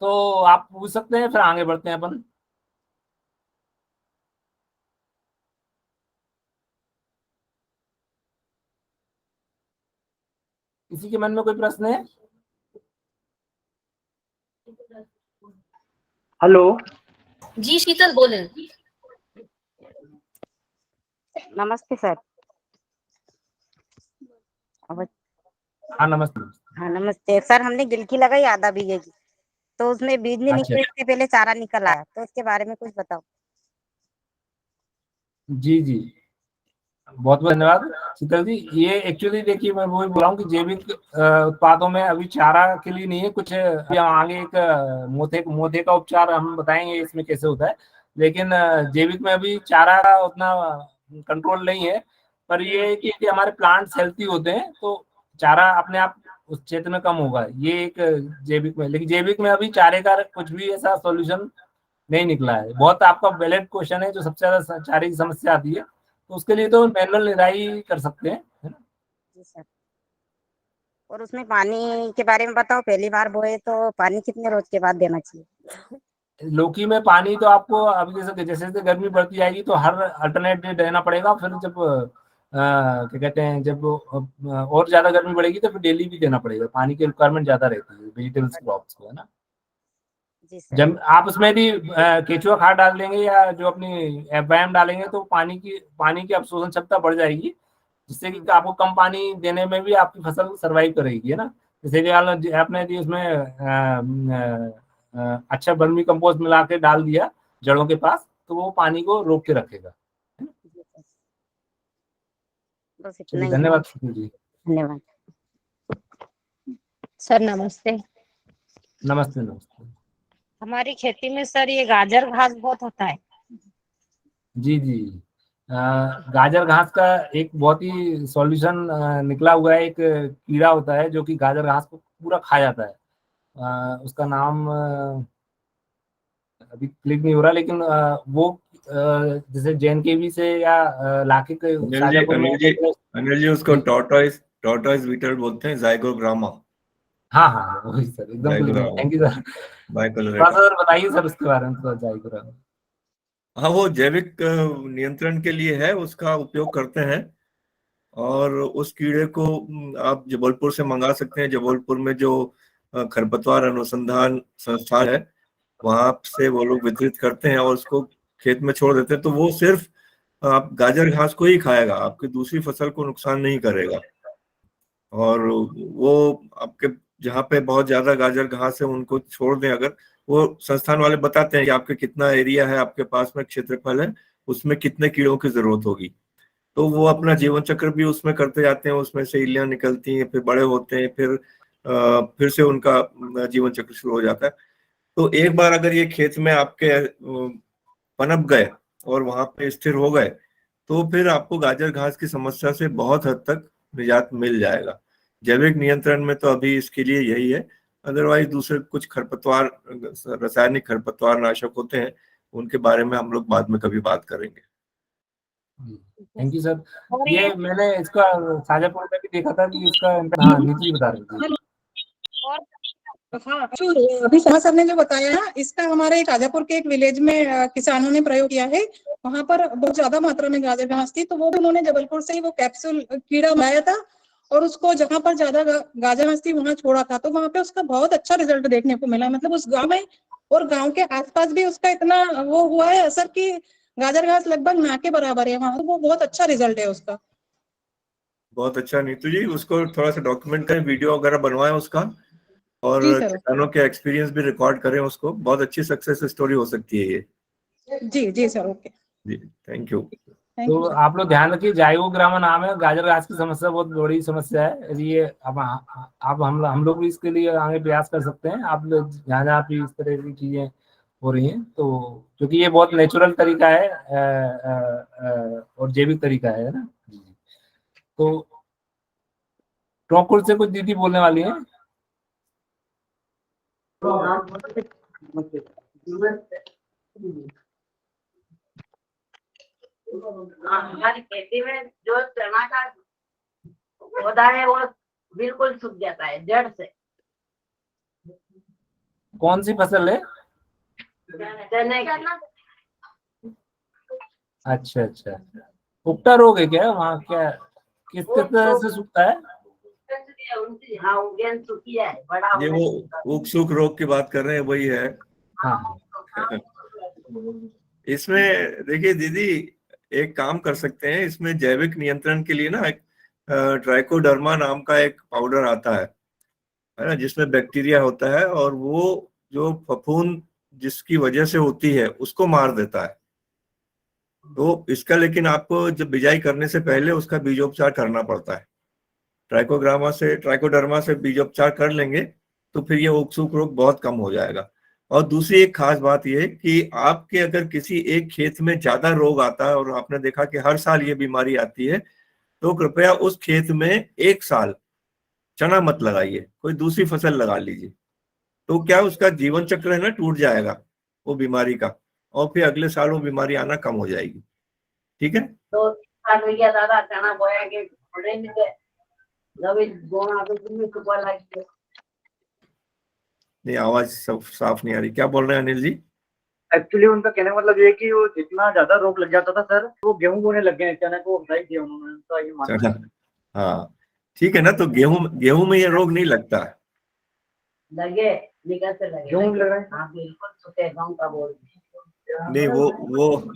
[SPEAKER 2] तो आप पूछ सकते हैं, फिर आगे बढ़ते हैं अपन। किसी के मन में कोई प्रश्न है?
[SPEAKER 9] हेलो
[SPEAKER 1] जी शीतल बोले।
[SPEAKER 10] नमस्ते सर।
[SPEAKER 2] हाँ नमस्ते।
[SPEAKER 10] हाँ नमस्ते सर, हमने गिलकी लगाई आधा बीघे की, तो उसमें बीज नहीं निकले, इससे पहले चारा निकल आया, तो इसके बारे में कुछ बताओ।
[SPEAKER 2] जी जी, बहुत बहुत धन्यवाद शीतल जी। ये एक्चुअली देखिए मैं वही बोल रहा हूँ कि जैविक उत्पादों में अभी चारा के लिए नहीं है कुछ, आगे एक मोथे का उपचार हम बताएंगे इसमें कैसे होता है, लेकिन जैविक में अभी चारा का उतना कंट्रोल नहीं है। पर ये है कि हमारे प्लांट्स हेल्थी होते हैं तो चारा अपने आप उस क्षेत्र में कम होगा, ये एक जैविक में। लेकिन जैविक में अभी चारे का कुछ भी ऐसा सॉल्यूशन नहीं निकला है। बहुत आपका वैलिड क्वेश्चन है, जो सबसे ज्यादा चारे की समस्या आती है तो उसके लिए तो मैनुअल निराई कर सकते हैं, है ना।
[SPEAKER 10] जी सर। और उसमें पानी के बारे में बताओ, पहली बार बोए तो पानी कितने रोज के बाद देना चाहिए।
[SPEAKER 2] लौकी में पानी तो आपको अभी जैसे जैसे गर्मी बढ़ती जाएगी तो हर अल्टरनेट डे देना पड़ेगा। फिर जब क्या कहते हैं, जब और ज्यादा गर्मी बढ़ेगी तो फिर डेली भी देना पड़ेगा। पानी की रिक्वायरमेंट ज्यादा रहती है वेजिटेबल्स क्रॉप्स को, है ना।
[SPEAKER 10] जी सर।
[SPEAKER 2] जब आप उसमें भी केचुआ खाद डाल देंगे या जो अपनी एफआईएम डालेंगे तो पानी की अवशोषण क्षमता बढ़ जाएगी, जिससे कि आपको कम पानी देने में भी आपकी फसल सर्वाइव करेगी, है ना। जैसे कि आपने यदि उसमें अच्छा वर्मी कंपोस्ट मिला के डाल दिया जड़ों के पास तो वो पानी को रोक के रखेगा।
[SPEAKER 10] बस इतना ही।
[SPEAKER 2] धन्यवाद जी।
[SPEAKER 10] धन्यवाद
[SPEAKER 11] सर। नमस्ते।
[SPEAKER 2] नमस्ते नमस्ते।
[SPEAKER 11] हमारी खेती में सर ये गाजर घास बहुत होता है।
[SPEAKER 2] जी जी, गाजर घास का एक बहुत ही सॉल्यूशन निकला हुआ है। एक कीड़ा होता है जो कि गाजर घास को पूरा खा जाता है। उसका नाम अभी क्लिक नहीं हो रहा, लेकिन वो जैसे JNKV से या लाके
[SPEAKER 12] अनिल जी उसको टॉर्टोइस बीटल बोलते हैं, ज़ाइगोग्रामा।
[SPEAKER 2] हाँ हाँ वही सर, एकदम थैंक यू सर। सर बताइए सर उसके बारे में थोड़ा ज़ाइगोग्रामा।
[SPEAKER 12] हाँ, वो जैविक नियंत्रण के लिए है, उसका उपयोग करते हैं। और उस कीड़े को आप जबलपुर से मंगा सकते हैं। जबलपुर में जो खरपतवार अनुसंधान संस्थान है वहां से वो लोग वितरित करते हैं और उसको खेत में छोड़ देते हैं, तो वो सिर्फ आप गाजर घास को ही खाएगा, आपकी दूसरी फसल को नुकसान नहीं करेगा। और वो आपके जहाँ पे बहुत ज्यादा गाजर घास है उनको छोड़ दें अगर, वो संस्थान वाले बताते हैं कि आपके कितना एरिया है, आपके पास में क्षेत्रफल है, उसमें कितने कीड़ों की जरूरत होगी। तो वो अपना जीवन चक्र भी उसमें करते जाते हैं, उसमें से इल्लियां निकलती हैं, फिर बड़े होते हैं, फिर से उनका जीवन चक्र शुरू हो जाता है। तो एक बार अगर ये खेत में आपके पनप गए और वहां पे स्थिर हो गए तो फिर आपको गाजर घास की समस्या से बहुत हद तक निजात मिल जाएगा। जैविक नियंत्रण में तो अभी इसके लिए यही है, अदरवाइज दूसरे कुछ खरपतवार, रासायनिक खरपतवार नाशक होते हैं, उनके बारे में हम लोग बाद में कभी बात करेंगे।
[SPEAKER 2] Thank you sir. ये मैंने इसका शाजापुर में भी देखा था कि इसका हाँ नीति बता रही थी।
[SPEAKER 13] हाँ, अभी शर्मा सर ने जो बताया ना, इसका हमारे शाजापुर के एक विलेज में किसानों ने प्रयोग किया है। वहां पर बहुत ज्यादा मात्रा में गाजर घास थी, तो वो भी उन्होंने जबलपुर से ही वो कैप्सूल कीड़ा बनाया था और उसको जहां पर ज्यादा गाजर घास थी वहां छोड़ा था, तो वहां पे उसका बहुत अच्छा रिजल्ट देखने को मिला। मतलब उस गांव में और गांव के आसपास भी उसका इतना वो हुआ है असर कि गाजर घास लगभग ना के बराबर है वहां, तो वो बहुत अच्छा रिजल्ट है उसका।
[SPEAKER 12] बहुत अच्छा नीतू जी, उसको थोड़ा सा डॉक्यूमेंट करें, वीडियो वगैरह बनवाएं उसका, और
[SPEAKER 13] जी सर।
[SPEAKER 12] किसानों के एक्सपीरियंस भी रिकॉर्ड करें उसको, बहुत अच्छी सक्सेस स्टोरी हो सकती है ये।
[SPEAKER 13] जी सर, ओके,
[SPEAKER 12] जी थैंक यू।
[SPEAKER 13] थैंक
[SPEAKER 2] तो
[SPEAKER 13] यू सर।
[SPEAKER 2] आप लोग ध्यान रखिए, जाइगोग्रामा नाम है, गाजर घास की समस्या बहुत बड़ी समस्या है ये। अब आप हम लोग भी इसके लिए आगे प्रयास कर सकते हैं। आप लोग जहाँ जहाँ भी इस तरह की चीजें हो रही हैं, तो क्योंकि ये बहुत नेचुरल तरीका है और जैविक तरीका है ना। तो टोंकुर से कुछ दीदी बोलने वाली है।
[SPEAKER 9] हमारी खेती में जो चना का पौधा है वो बिल्कुल सूख जाता है जड़ से।
[SPEAKER 2] कौन सी फसल है?
[SPEAKER 9] चने का।
[SPEAKER 2] अच्छा अच्छा, उगटा रोग है क्या वहाँ? क्या किस तरह से सूखता है?
[SPEAKER 9] हाँ उगेन सूखी है, बड़ा
[SPEAKER 12] ये वो उकसूक रोग की बात कर रहे हैं, वही है।
[SPEAKER 2] हाँ।
[SPEAKER 12] इसमें देखिए दीदी, एक काम कर सकते हैं, इसमें जैविक नियंत्रण के लिए ना एक ट्राइकोडर्मा नाम का एक पाउडर आता है ना, जिसमें बैक्टीरिया होता है और वो जो फफूंद जिसकी वजह से होती है उसको मार देता है। तो इसका लेकिन आपको जब बिजाई करने से पहले उसका बीजोपचार करना पड़ता है। ट्राइकोडर्मा से बीजोपचार कर लेंगे तो फिर ये उकसूक रोग बहुत कम हो जाएगा। और दूसरी एक खास बात ये कि आपके अगर किसी एक खेत में ज्यादा रोग आता है और आपने देखा कि हर साल ये बीमारी आती है, तो कृपया उस खेत में एक साल चना मत लगाइए, कोई दूसरी फसल लगा लीजिए। तो क्या उसका जीवन चक्र है ना टूट जाएगा वो बीमारी का, और फिर अगले साल वो बीमारी आना कम हो जाएगी। ठीक है।
[SPEAKER 9] तो भैया दादा चना बोया के थोड़े मिले नवी गोना तो तुम्हें सुबह लगी।
[SPEAKER 12] नहीं, आवाज सब साफ नहीं आ रही, क्या बोल रहे हैं अनिल जी?
[SPEAKER 14] एक्चुअली उनका कहने का मतलब ये है कि वो जितना ज्यादा रोग लग जाता था सर, वो गेहूं बोने लग गए हैं, चना को हटाई दिया उन्होंने, उनका ये मानना है।
[SPEAKER 12] हाँ ठीक है ना, तो गेहूं में ये रोग नहीं लगता है।
[SPEAKER 9] लगे निकल से लगे
[SPEAKER 14] गेहूं लग रहा है।
[SPEAKER 9] हाँ बिल्कुल सुखे गाँव का बोल
[SPEAKER 12] नहीं, वो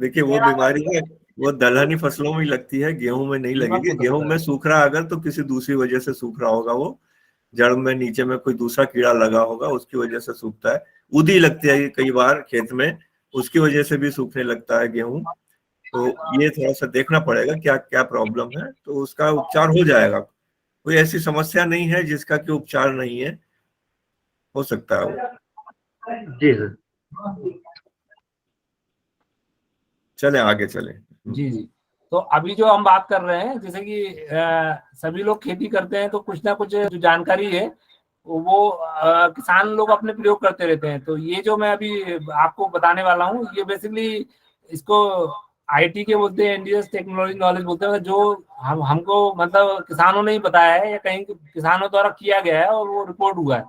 [SPEAKER 12] देखिए वो बीमारी है वो दलहनी फसलों में लगती है, गेहूं में नहीं लगेगी। गेहूं में सूख रहा अगर तो किसी दूसरी वजह से सूख रहा होगा, वो जड़ में नीचे में कोई दूसरा कीड़ा लगा होगा उसकी वजह से सूखता है। उदी लगती है कई बार खेत में, उसकी वजह से भी सूखने लगता है गेहूं। तो ये थोड़ा सा देखना पड़ेगा क्या क्या प्रॉब्लम है, तो उसका उपचार हो जाएगा। कोई ऐसी समस्या नहीं है जिसका कि उपचार नहीं है, हो सकता है वो।
[SPEAKER 14] जी सर।
[SPEAKER 12] चले आगे चले।
[SPEAKER 2] जी जी। तो अभी जो हम बात कर रहे हैं, जैसे कि सभी लोग खेती करते हैं, तो कुछ ना कुछ जो जानकारी है वो किसान लोग अपने प्रयोग करते रहते हैं। तो ये जो मैं अभी आपको बताने वाला हूँ, ये बेसिकली इसको आईटी के बोलते हैं, इंडियन टेक्नोलॉजी नॉलेज बोलते हैं, जो हमको मतलब किसानों ने ही बताया है या कहीं किसानों द्वारा किया गया है और वो रिपोर्ट हुआ है।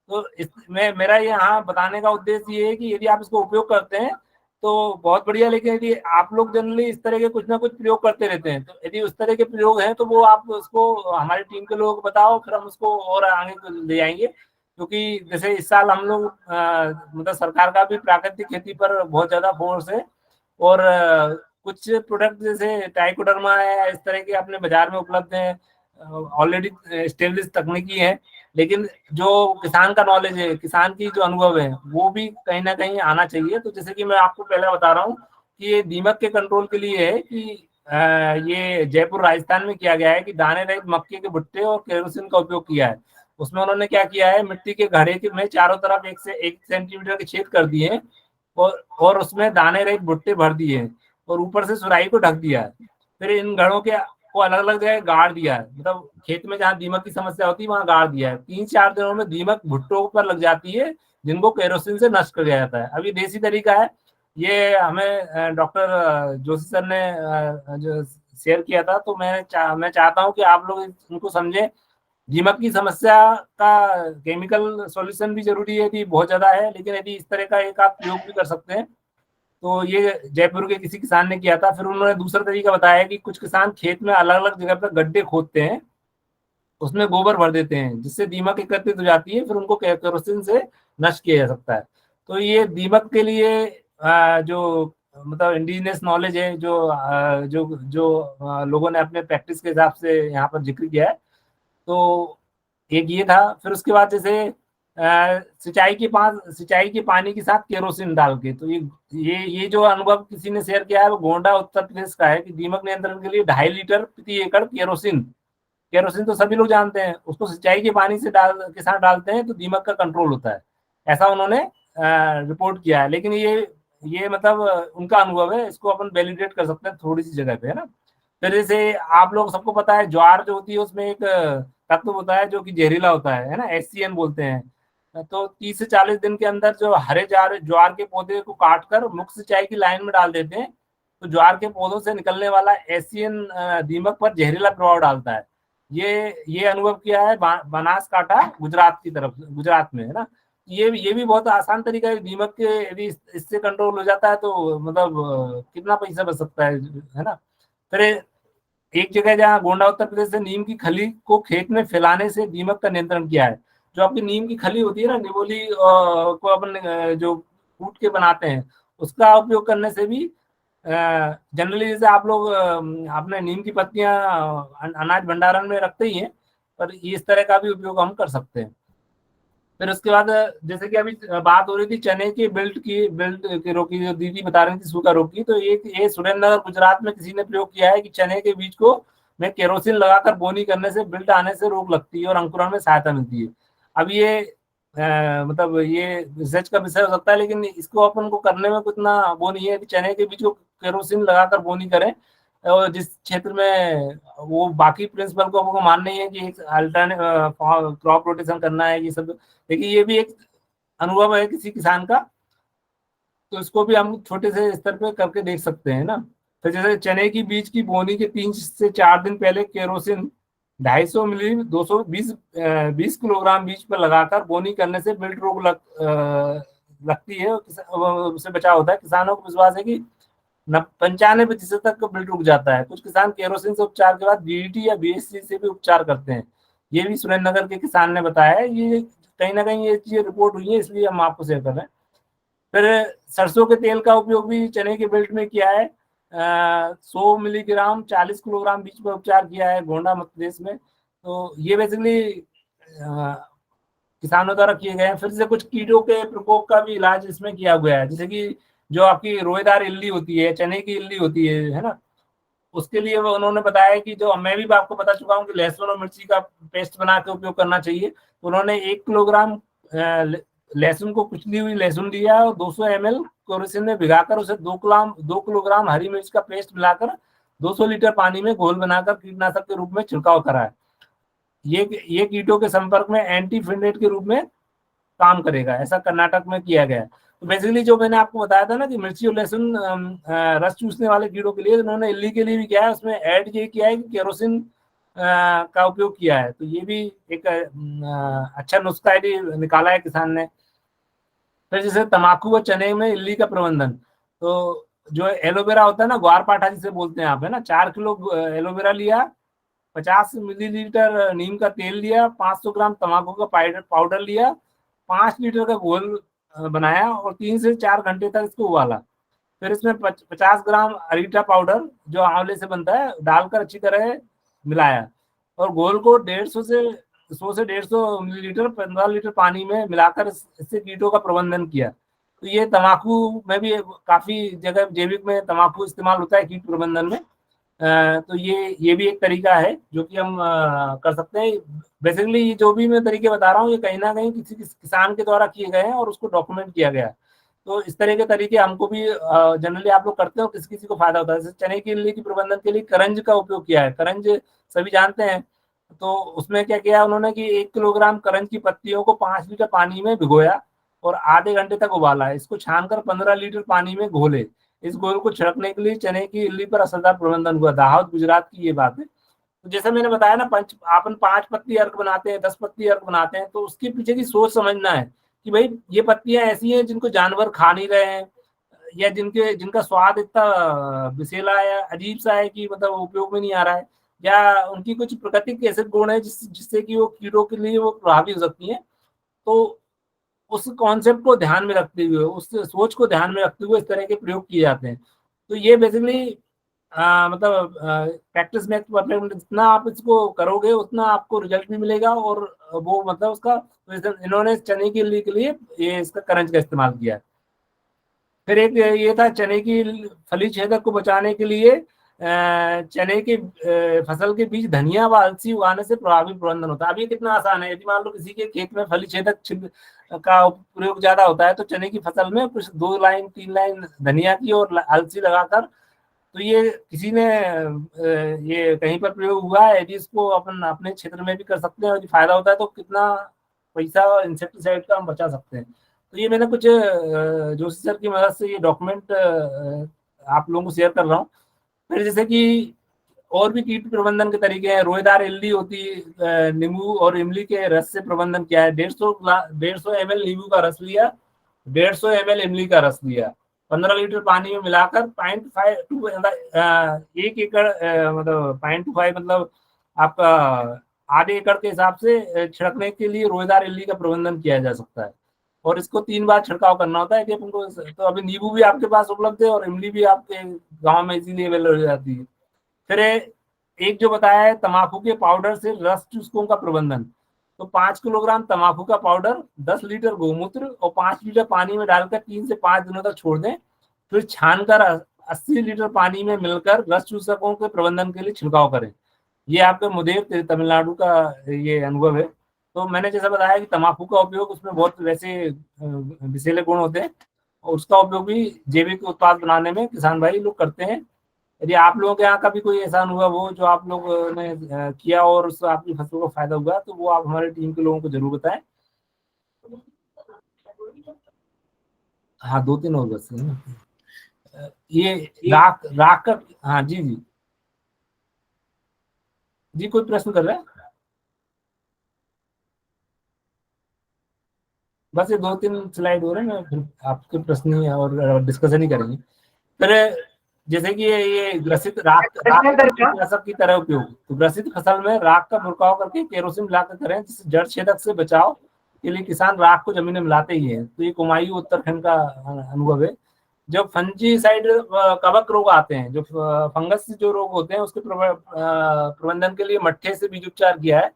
[SPEAKER 2] तो इसमें मेरा यहाँ बताने का उद्देश्य ये है कि यदि आप इसको उपयोग करते हैं तो बहुत बढ़िया, लेकिन यदि आप लोग जनरली इस तरह के कुछ ना कुछ प्रयोग करते रहते हैं, तो यदि उस तरह के प्रयोग हैं तो वो आप उसको हमारी टीम के लोगों को बताओ, फिर हम उसको और आगे ले जाएंगे। क्योंकि जैसे इस साल हम लोग मतलब सरकार का भी प्राकृतिक खेती पर बहुत ज्यादा फोर्स है, और कुछ प्रोडक्ट जैसे ट्राइकोडर्मा है, इस तरह के अपने बाजार में उपलब्ध हैं, ऑलरेडी एस्टेब्लिश तकनीकी है। लेकिन जो किसान का नॉलेज है, किसान की जो अनुभव है, वो भी कहीं ना कहीं आना चाहिए। तो जैसे कि मैं आपको पहले बता रहा हूँ कि ये दीमक के कंट्रोल के लिए है कि ये जयपुर राजस्थान में किया गया है कि दाने रहित मक्के के भुट्टे और केरोसिन का उपयोग किया है। उसमें उन्होंने क्या किया है, मिट्टी के घड़े के में चारों तरफ 1 से 1 सेंटीमीटर के छेद कर दिए हैं और उसमें दाने रहित भुट्टे भर दिए हैं और ऊपर से सुराही को ढक दिया है। फिर इन घड़ों के को अलग अलग जगह गाड़ दिया है, मतलब खेत में जहाँ दीमक की समस्या होती है वहां गाड़ दिया है। 3-4 दिनों में दीमक भुट्टों पर लग जाती है, जिनको केरोसिन से नष्ट कर दिया जाता है। अभी देसी तरीका है ये, हमें डॉक्टर जोशी सर ने जो शेयर किया था। तो मैं चाहता हूँ कि आप लोग इनको समझें। दीमक की समस्या का केमिकल सॉल्यूशन भी जरूरी है यदि बहुत ज्यादा है, लेकिन यदि इस तरह का एक आप प्रयोग भी कर सकते हैं। तो ये जयपुर के किसी किसान ने किया था। फिर उन्होंने दूसरा तरीका बताया कि कुछ किसान खेत में अलग अलग जगह पर गड्ढे खोदते हैं, उसमें गोबर भर देते हैं, जिससे दीमक एकत्रित हो जाती है, फिर उनको केरोसिन से नष्ट किया जा सकता है। तो ये दीमक के लिए जो मतलब इंडिजिनस नॉलेज है, जो लोगों ने अपने प्रैक्टिस के हिसाब से यहाँ पर जिक्र किया है। तो एक ये था। फिर उसके बाद जैसे सिंचाई के पानी के साथ केरोसिन डाल के, तो ये जो अनुभव किसी ने शेयर किया है वो गोंडा उत्तर प्रदेश का है कि दीमक नियंत्रण के लिए 2.5 लीटर प्रति एकड़ केरोसिन तो सभी लोग जानते हैं, उसको सिंचाई के पानी से के साथ डालते हैं तो दीमक का कंट्रोल होता है, ऐसा उन्होंने रिपोर्ट किया है। लेकिन ये मतलब उनका अनुभव है, इसको अपन वैलिडेट कर सकते हैं थोड़ी सी जगह पे, है ना। फिर जैसे आप लोग सबको पता है ज्वार जो होती है उसमें एक तत्व होता है जो कि जहरीला होता है ना, HCN बोलते हैं। तो 30 से 40 दिन के अंदर जो हरे ज्वार के पौधे को काटकर मुख्य सिंचाई की लाइन में डाल देते हैं, तो ज्वार के पौधों से निकलने वाला HCN दीमक पर जहरीला प्रभाव डालता है। ये अनुभव किया है बनासकांठा गुजरात में, है ना। ये भी बहुत आसान तरीका है दीमक के, यदि इससे कंट्रोल हो जाता है तो मतलब कितना पैसा बच सकता है ना। फिर एक जगह जहाँ गोंडा उत्तर प्रदेश से नीम की खली को खेत में फैलाने से दीमक का नियंत्रण किया है। जो आपकी नीम की खली होती है ना, निबोली को अपन जो कूट के बनाते हैं, उसका उपयोग करने से भी जनरली जैसे आप लोग अपने नीम की पत्तियां अनाज भंडारण में रखते ही हैं, पर इस तरह का भी उपयोग हम कर सकते हैं। फिर उसके बाद जैसे कि अभी बात हो रही थी चने के बेल्ट की रोग की, जो दीदी बता रही थी सूखा रोग की, तो ये सुरेंद्रनगर गुजरात में किसी ने प्रयोग किया है कि चने के बीज को में केरोसिन लगाकर बोनी करने से बिल्ट आने से रोक लगती है और अंकुरण में सहायता मिलती है। अब ये मतलब ये रिसर्च का विषय हो सकता है, लेकिन इसको अपन को करने में कितना वो नहीं है कि चने के बीज को केरोसिन लगाकर बोनी करें, और जिस क्षेत्र में वो बाकी प्रिंसिपल को आपको मानना ही है कि एक अल्टरनेट क्रॉप रोटेशन करना है, ये सब। लेकिन ये भी एक अनुभव है किसी किसान का, तो इसको भी हम छोटे से स्तर पे करके देख सकते हैं ना। तो जैसे चने की बीज की बोनी के 3 से 4 दिन पहले केरोसिन 250 मिली 20 किलोग्राम बीज पर लगाकर बोनी करने से बिल्ट रोग लगती है, उससे बचाव होता है। किसानों को विश्वास है कि 95% तक बिल्ट रुक जाता है। कुछ किसान केरोसिन से उपचार के बाद DDT या BSC से भी उपचार करते हैं। ये भी सुरेंद्रनगर के किसान ने बताया है। ये कहीं ना कहीं ये चीज रिपोर्ट हुई है, इसलिए हम आपको शेयर कर रहे हैं। फिर सरसों के तेल का उपयोग भी चने के बेल्ट में किया है। 100 मिलीग्राम 40 किलोग्राम बीज पर उपचार किया है गोंडा मध्य प्रदेश में। तो ये बेसिकली किसानों द्वारा किए गए हैं। फिर से कुछ कीटों के प्रकोप का भी इलाज इसमें किया गया है, जैसे कि जो आपकी रोएदार इल्ली होती है, चने की इल्ली होती है ना, उसके लिए वो उन्होंने बताया कि जो मैं भी आपको बता चुका हूँ कि लहसुन और मिर्ची का पेस्ट बना के उपयोग करना चाहिए। तो उन्होंने 1 किलोग्राम लहसुन को कुचली हुई लहसुन लिया और 200 ml केरोसिन में भिगाकर उसे 2 किलोग्राम हरी मिर्च का पेस्ट मिलाकर 200 लीटर पानी में घोल बनाकर कीटनाशक के रूप में छिड़काव करा है। ये कीटों के संपर्क में एंटीफिंडेट के रूप में काम करेगा, ऐसा कर्नाटक में किया गया है। तो बेसिकली जो मैंने आपको बताया था ना कि मिर्ची और लहसुन रस चूसने वाले कीड़ों के लिए, उन्होंने इल्ली के लिए भी किया है। उसमें ऐड ये किया है कि केरोसिन का उपयोग किया है। तो ये भी एक अच्छा नुस्खा निकाला है किसान ने। फिर जैसे तम्बाकू व चने में इल्ली का प्रबंधन, तो जो एलोवेरा होता है ना, ग्वारपाठा जिसे बोलते हैं आप, है ना, 4 किलो एलोवेरा लिया, 50 मिलीलीटर नीम का तेल लिया, 500 ग्राम तम्बाकू का पाउडर लिया, 5 लीटर का घोल बनाया और 3 से 4 घंटे तक इसको उबाला। फिर इसमें 50 ग्राम अरीटा पाउडर जो आंवले से बनता है डालकर अच्छी तरह मिलाया और घोल को 100 से 150 मिलीलीटर 15 लीटर पानी में मिलाकर इससे कीटों का प्रबंधन किया। तो ये तम्बाकू में भी काफी जगह जैविक में तम्बाकू इस्तेमाल होता है कीट प्रबंधन में। तो ये भी एक तरीका है जो कि हम कर सकते हैं। बेसिकली ये जो भी मैं तरीके बता रहा हूँ ये कहीं ना कहीं किसी किसान के द्वारा किए गए हैं और उसको डॉक्यूमेंट किया गया है। तो इस तरह के तरीके हमको भी जनरली आप लोग करते हो, किसी किसी को फायदा होता है। जैसे चने की इल्ली की प्रबंधन के लिए करंज का उपयोग किया है। करंज सभी जानते हैं, तो उसमें क्या किया उन्होंने कि 1 किलोग्राम करंज की पत्तियों को 5 लीटर पानी में भिगोया और आधे घंटे तक उबाला। इसको छानकर 15 लीटर पानी में घोले। इस घोल को छिड़कने के लिए चने की इल्ली पर असरदार प्रबंधन हुआ। दाहोद गुजरात की ये बात है। तो जैसे मैंने बताया ना, अपन 5 पत्ती अर्क बनाते हैं, 10 पत्ती अर्क बनाते हैं, तो उसके पीछे की सोच समझना है कि भाई ये पत्तियां ऐसी हैं जिनको जानवर खा नहीं रहे हैं या जिनका स्वाद इतना विषैला या अजीब सा है कि मतलब उपयोग में नहीं आ रहा है, या उनकी कुछ प्राकृतिक ऐसे गुण है जिससे कि वो कीड़ों के लिए वो प्रभावी हो सकती है। तो उस कॉन्सेप्ट को ध्यान में रखते हुए, उस सोच को ध्यान में रखते हुए इस तरह के प्रयोग किए जाते हैं। तो ये बेसिकली मतलब प्रैक्टिस में परफेक्ट, जितना आप इसको करोगे उतना आपको रिजल्ट भी मिलेगा, और वो मतलब उसका इन्होंने चने के लिए ये इसका करंज का इस्तेमाल किया है। फिर एक ये था चने की फली छेदक को बचाने के लिए चने के फसल के बीच धनिया व अलसी उगाने से प्रभावी प्रबंधन होता है। अब ये कितना आसान है, यदि मान लो किसी के खेत में फली छेदक का प्रयोग ज्यादा होता है तो चने की फसल में कुछ 2 लाइन 3 लाइन धनिया की और अलसी लगाकर, तो ये किसी ने ये कहीं पर प्रयोग हुआ है, यदि इसको अपन अपने क्षेत्र में भी कर सकते हैं और फायदा होता है तो कितना पैसा इंसेक्टिसाइड का हम बचा सकते हैं। तो ये मैंने कुछ जोशी सर की मदद से ये डॉक्यूमेंट आप लोगों को शेयर कर रहा हूँ। फिर जैसे कि और भी कीट प्रबंधन के तरीके हैं। रोएदार इल्ली होती है, नींबू और इमली के रस से प्रबंधन किया है। 150 ml नींबू का रस लिया, 150 ml इमली का रस लिया, 15 लीटर पानी में मिलाकर 1 एकड़ मतलब 0.5 मतलब आपका आधे एकड़ के हिसाब से छिड़कने के लिए रोएदार इल्ली का प्रबंधन किया जा सकता है, और इसको 3 बार छिड़काव करना होता है कि उनको। तो अभी नींबू भी आपके पास उपलब्ध है और इमली भी आपके गांव में इजीली अवेलेबल हो जाती है। फिर एक जो बताया है तंबाकू के पाउडर से रस चूसकों का प्रबंधन, तो 5 किलोग्राम तंबाकू का पाउडर 10 लीटर गोमूत्र और 5 लीटर पानी में डालकर 3 से 5 दिनों तक छोड़ दें, फिर छानकर 80 लीटर पानी में मिलकर रस चूसकों के प्रबंधन के लिए छिड़काव करें। ये आपके मुदेर तमिलनाडु का ये अनुभव है। तो मैंने जैसा बताया कि तंबाकू का उपयोग उसमें बहुत वैसे विषैले गुण होते हैं, और उसका उपयोग भी जैविक उत्पाद बनाने में किसान भाई लोग करते हैं। यदि आप लोगों के यहाँ का भी कोई ऐसा अनुभव हो जो आप लोग ने किया और उससे आपकी फसलों को फायदा हुआ, तो वो आप हमारे टीम के लोगों को जरूर बताएं। हाँ 2-3 और बस है ना। ये राख का, हाँ जी जी जी, कोई प्रश्न कर रहा है? बस ये 2-3 स्लाइड हो रहे हैं, फिर आपके प्रश्न ही और डिस्कशन ही करेंगे। फिर जैसे कि ये ग्रसित राख की तरह उपयोग, तो ग्रसित फसल में राख का छिड़काव करके केरोसिन मिलाकर करें, जिससे जड़ छेदक से बचाव के लिए किसान राख को जमीन में मिलाते ही है। तो ये कुमायूं उत्तराखंड का अनुभव है। जब फंजीसाइड कवक रोग आते हैं, जो फंगस से जो रोग होते हैं, उसके प्रबंधन के लिए मट्ठे से बीज उपचार किया है।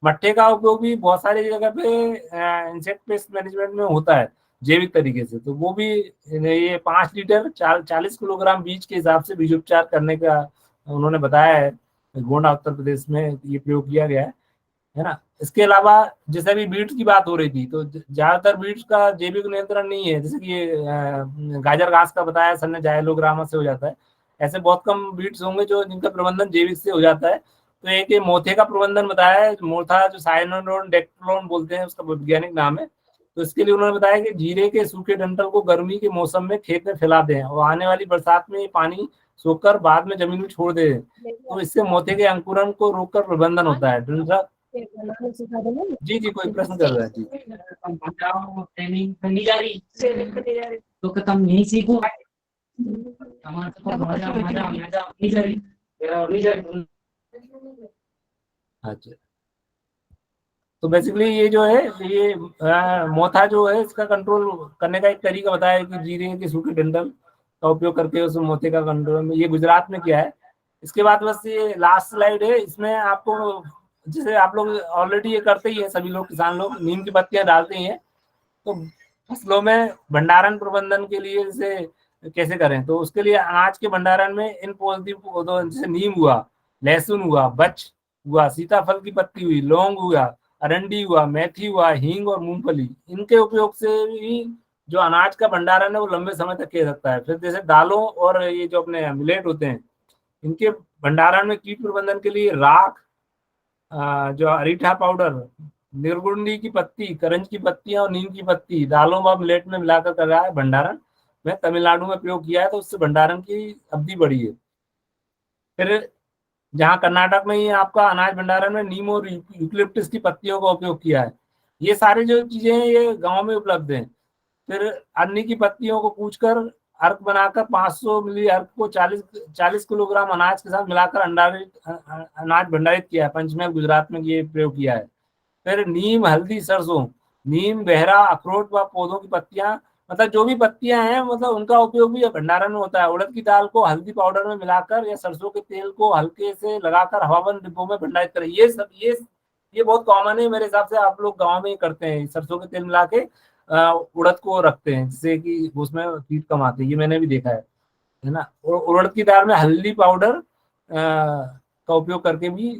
[SPEAKER 2] मट्ठे का उपयोग भी बहुत सारी जगह पे इंसेक्ट पेस्ट मैनेजमेंट में होता है जैविक तरीके से, तो वो भी ये 5 लीटर 40 किलोग्राम बीज के हिसाब से बीज उपचार करने का उन्होंने बताया है। गोंडा उत्तर प्रदेश में ये प्रयोग किया गया है ना। इसके अलावा जैसे अभी बीट्स की बात हो रही थी, तो ज्यादातर बीट्स का जैविक नियंत्रण नहीं है। जैसे कि गाजर घास का बताया सर ने, जाइलोग्रामा से हो जाता है। ऐसे बहुत कम बीट्स होंगे जो जिनका प्रबंधन जैविक से हो जाता है। तो एक ये मोथे का प्रबंधन बताया है, मोथा जो साइनोडोन डेक्ट्रोन बोलते हैं, उसका वैज्ञानिक नाम है। तो इसके लिए उन्होंने बताया कि जीरे के सूखे डंठल को गर्मी के मौसम में खेत में फैला दें और आने वाली बरसात में ये पानी सोखकर बाद में जमीन में छोड़ दें, तो इससे मोथे के अंकुरन को रोककर प्रबंधन होता है। जी जी, कोई प्रश्न कर रहा है? जी
[SPEAKER 15] तो खत्म नहीं सीखो।
[SPEAKER 2] अच्छा, तो बेसिकली ये जो है ये मोथा जो है, इसका कंट्रोल करने का एक तरीका बताया है कि जीरे के सूखे डंठल का उपयोग करके उस मोथे का कंट्रोल में, ये गुजरात में किया है। इसके बाद बस ये लास्ट स्लाइड है, इसमें आपको जैसे आप लोग ऑलरेडी ये करते ही है, सभी लोग किसान लोग नीम की पत्तियां डालते ही हैं। तो फसलों में भंडारण प्रबंधन के लिए जैसे कैसे करें, तो उसके लिए अनाज के भंडारण में इन पॉजिटिव पौधों जैसे नीम हुआ, लहसुन हुआ, बच हुआ, सीताफल की पत्ती हुई, लौंग हुआ, अरंडी हुआ, मेथी हुआ, हींग और मूंगफली, इनके उपयोग से भी जो अनाज का भंडारण है वो लंबे समय तक किया सकता है। फिर जैसे दालों और ये जो अपने मिलेट होते हैं, इनके भंडारण में कीट प्रबंधन के लिए राख, जो अरीठा पाउडर, निर्गुंडी की पत्ती, करंज की पत्तियां और नीम की पत्ती दालों व मिलेट में मिलाकर कर रहा है भंडारण। में तमिलनाडु में प्रयोग किया है, तो उससे भंडारण की अवधि बढ़ी है। फिर जहाँ कर्नाटक में ही आपका अनाज भंडारण में नीम और यूकलिप्टस की पत्तियों का उपयोग किया है। ये सारी जो चीजें हैं ये गांव में उपलब्ध हैं। फिर अन्नी की पत्तियों को कूचकर अर्क बनाकर 500 मिली अर्क को 40 किलोग्राम अनाज के साथ मिलाकर अनाज भंडारित किया है। पंचमहल गुजरात में ये प्रयोग किया है। फिर नीम, हल्दी, सरसों, नीम, बहरा, अखरोट व पौधों की पत्तियां मतलब जो भी पत्तियां हैं मतलब उनका उपयोग भी भंडारण में होता है। उड़द की दाल को हल्दी पाउडर में मिलाकर या सरसों के तेल को हल्के से लगाकर हवाबंद डिब्बों में भंडारित करें। ये बहुत कॉमन है मेरे हिसाब से, आप लोग गांव में ही करते हैं, सरसों के तेल मिला के उड़द को रखते हैं जिससे कि उसमें कीट कम आते हैं, ये मैंने भी देखा है ना। उड़द की दाल में हल्दी पाउडर का उपयोग करके भी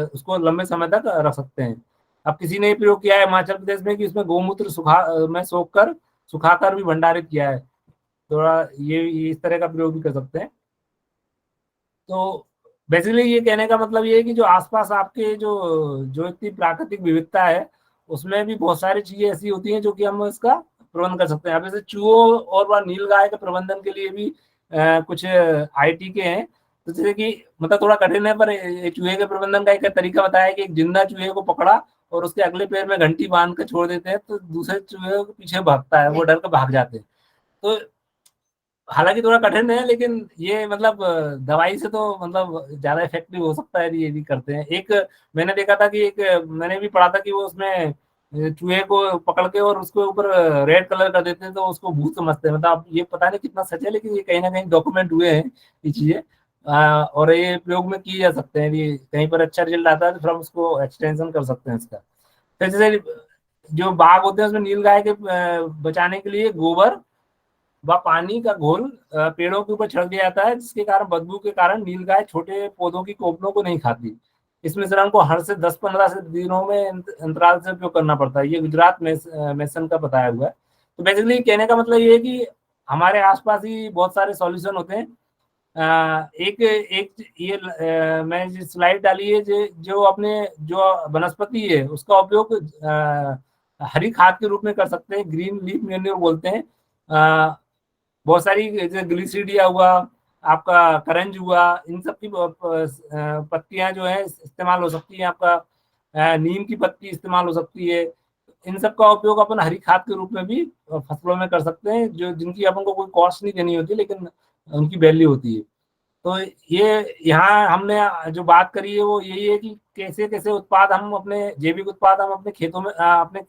[SPEAKER 2] उसको लंबे समय तक रख सकते हैं। अब किसी ने प्रयोग किया है हिमाचल प्रदेश में कि उसमें गोमूत्र में सोखकर सुखाकर भी भंडारित किया है, थोड़ा ये इस तरह का प्रयोग भी कर सकते हैं। तो बेसिकली ये कहने का मतलब ये है कि जो आसपास आपके जो इतनी प्राकृतिक विविधता है उसमें भी बहुत सारी चीजें ऐसी होती हैं जो कि हम इसका प्रबंध कर सकते हैं। अब जैसे चूहों और नीलगाय के प्रबंधन के लिए भी कुछ आईटी के हैं, तो जैसे कि मतलब थोड़ा कठिन है पर चूहे के प्रबंधन का एक तरीका बताया कि एक जिंदा चूहे को पकड़ा और उसके अगले पैर में घंटी बांध कर छोड़ देते हैं तो दूसरे चूहे के पीछे भागता है, वो डर कर भाग जाते हैं। तो हालांकि थोड़ा कठिन है लेकिन ये मतलब दवाई से तो मतलब ज्यादा इफेक्टिव हो सकता है ये भी करते हैं। एक मैंने देखा था कि एक मैंने भी पढ़ा था कि वो उसमें चूहे को पकड़ के और उसके ऊपर रेड कलर कर देते हैं तो उसको भूत समझते हैं। मतलब ये पता नहीं कितना सच है लेकिन ये कहीं ना कहीं डॉक्यूमेंट हुए हैं ये चीजें, और ये प्रयोग में किए जा सकते हैं। ये कहीं पर अच्छा रिजल्ट आता है तो फिर हम उसको एक्सटेंशन कर सकते हैं इसका। फिर जैसे जो बाग होते हैं उसमें नीलगाय के बचाने के लिए गोबर व पानी का घोल पेड़ों के ऊपर छिड़क दिया जाता है, जिसके कारण बदबू के कारण नीलगाय छोटे पौधों की कोपलों को नहीं खाती। इस मिश्रण को हर से 10-15 से दिनों में अंतराल से उपयोग करना पड़ता है। ये गुजरात मेसन का बताया हुआ है। तो बेसिकली कहने का मतलब ये है कि हमारे आसपास ही बहुत सारे सॉल्यूशन होते हैं। एक ये मैं जो स्लाइड डाली है जो अपने जो वनस्पति है उसका उपयोग हरी खाद के रूप में कर सकते हैं, ग्रीन लीफ मैन्योर बोलते हैं। बहुत सारी जैसे ग्लिसरीडिया हुआ, आपका करंज हुआ, इन सब की पत्तियां जो है इस्तेमाल हो सकती है। आपका नीम की पत्ती इस्तेमाल हो सकती है। इन सब का उपयोग अपन हरी खाद के रूप में भी फसलों में कर सकते हैं, जो जिनकी अपन को कोई कॉस्ट नहीं देनी होती लेकिन उनकी वैल्यू होती है। तो ये यहाँ हमने जो बात करी है वो यही है कि कैसे कैसे उत्पाद हम अपने जैविक उत्पाद हम अपने खेतों में अपने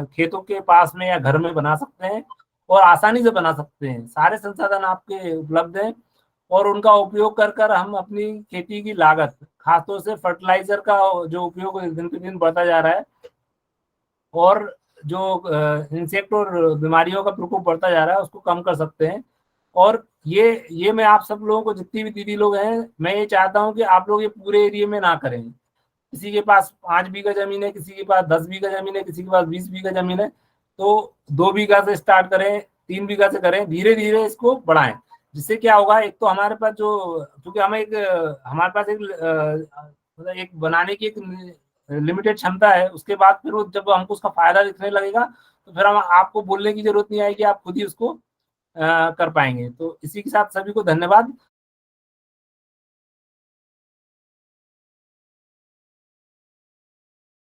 [SPEAKER 2] खेतों के पास में या घर में बना सकते हैं और आसानी से बना सकते हैं। सारे संसाधन आपके उपलब्ध हैं और उनका उपयोग कर कर हम अपनी खेती की लागत, खासतौर से फर्टिलाइजर का जो उपयोग दिन पे दिन बढ़ता जा रहा है और जो इंसेक्ट और बीमारियों का प्रकोप बढ़ता जा रहा है उसको कम कर सकते हैं। और ये मैं आप सब लोगों को, जितनी भी दीदी लोग हैं, मैं ये चाहता हूँ कि आप लोग ये पूरे एरिया में ना करें। किसी के पास 5 बीघा जमीन है, किसी के पास 10 बीघा जमीन है, किसी के पास 20 बीघा जमीन है, तो 2 बीघा से स्टार्ट करें, 3 बीघा से करें, धीरे धीरे इसको बढ़ाएं। जिससे क्या होगा, एक तो हमारे पास क्योंकि हमारे पास मतलब एक बनाने की एक लिमिटेड क्षमता है, उसके बाद फिर वो जब हमको उसका फायदा दिखने लगेगा तो फिर हम आपको बोलने की जरूरत नहीं आएगी, आप खुद ही उसको कर पाएंगे। तो इसी के साथ सभी को धन्यवाद।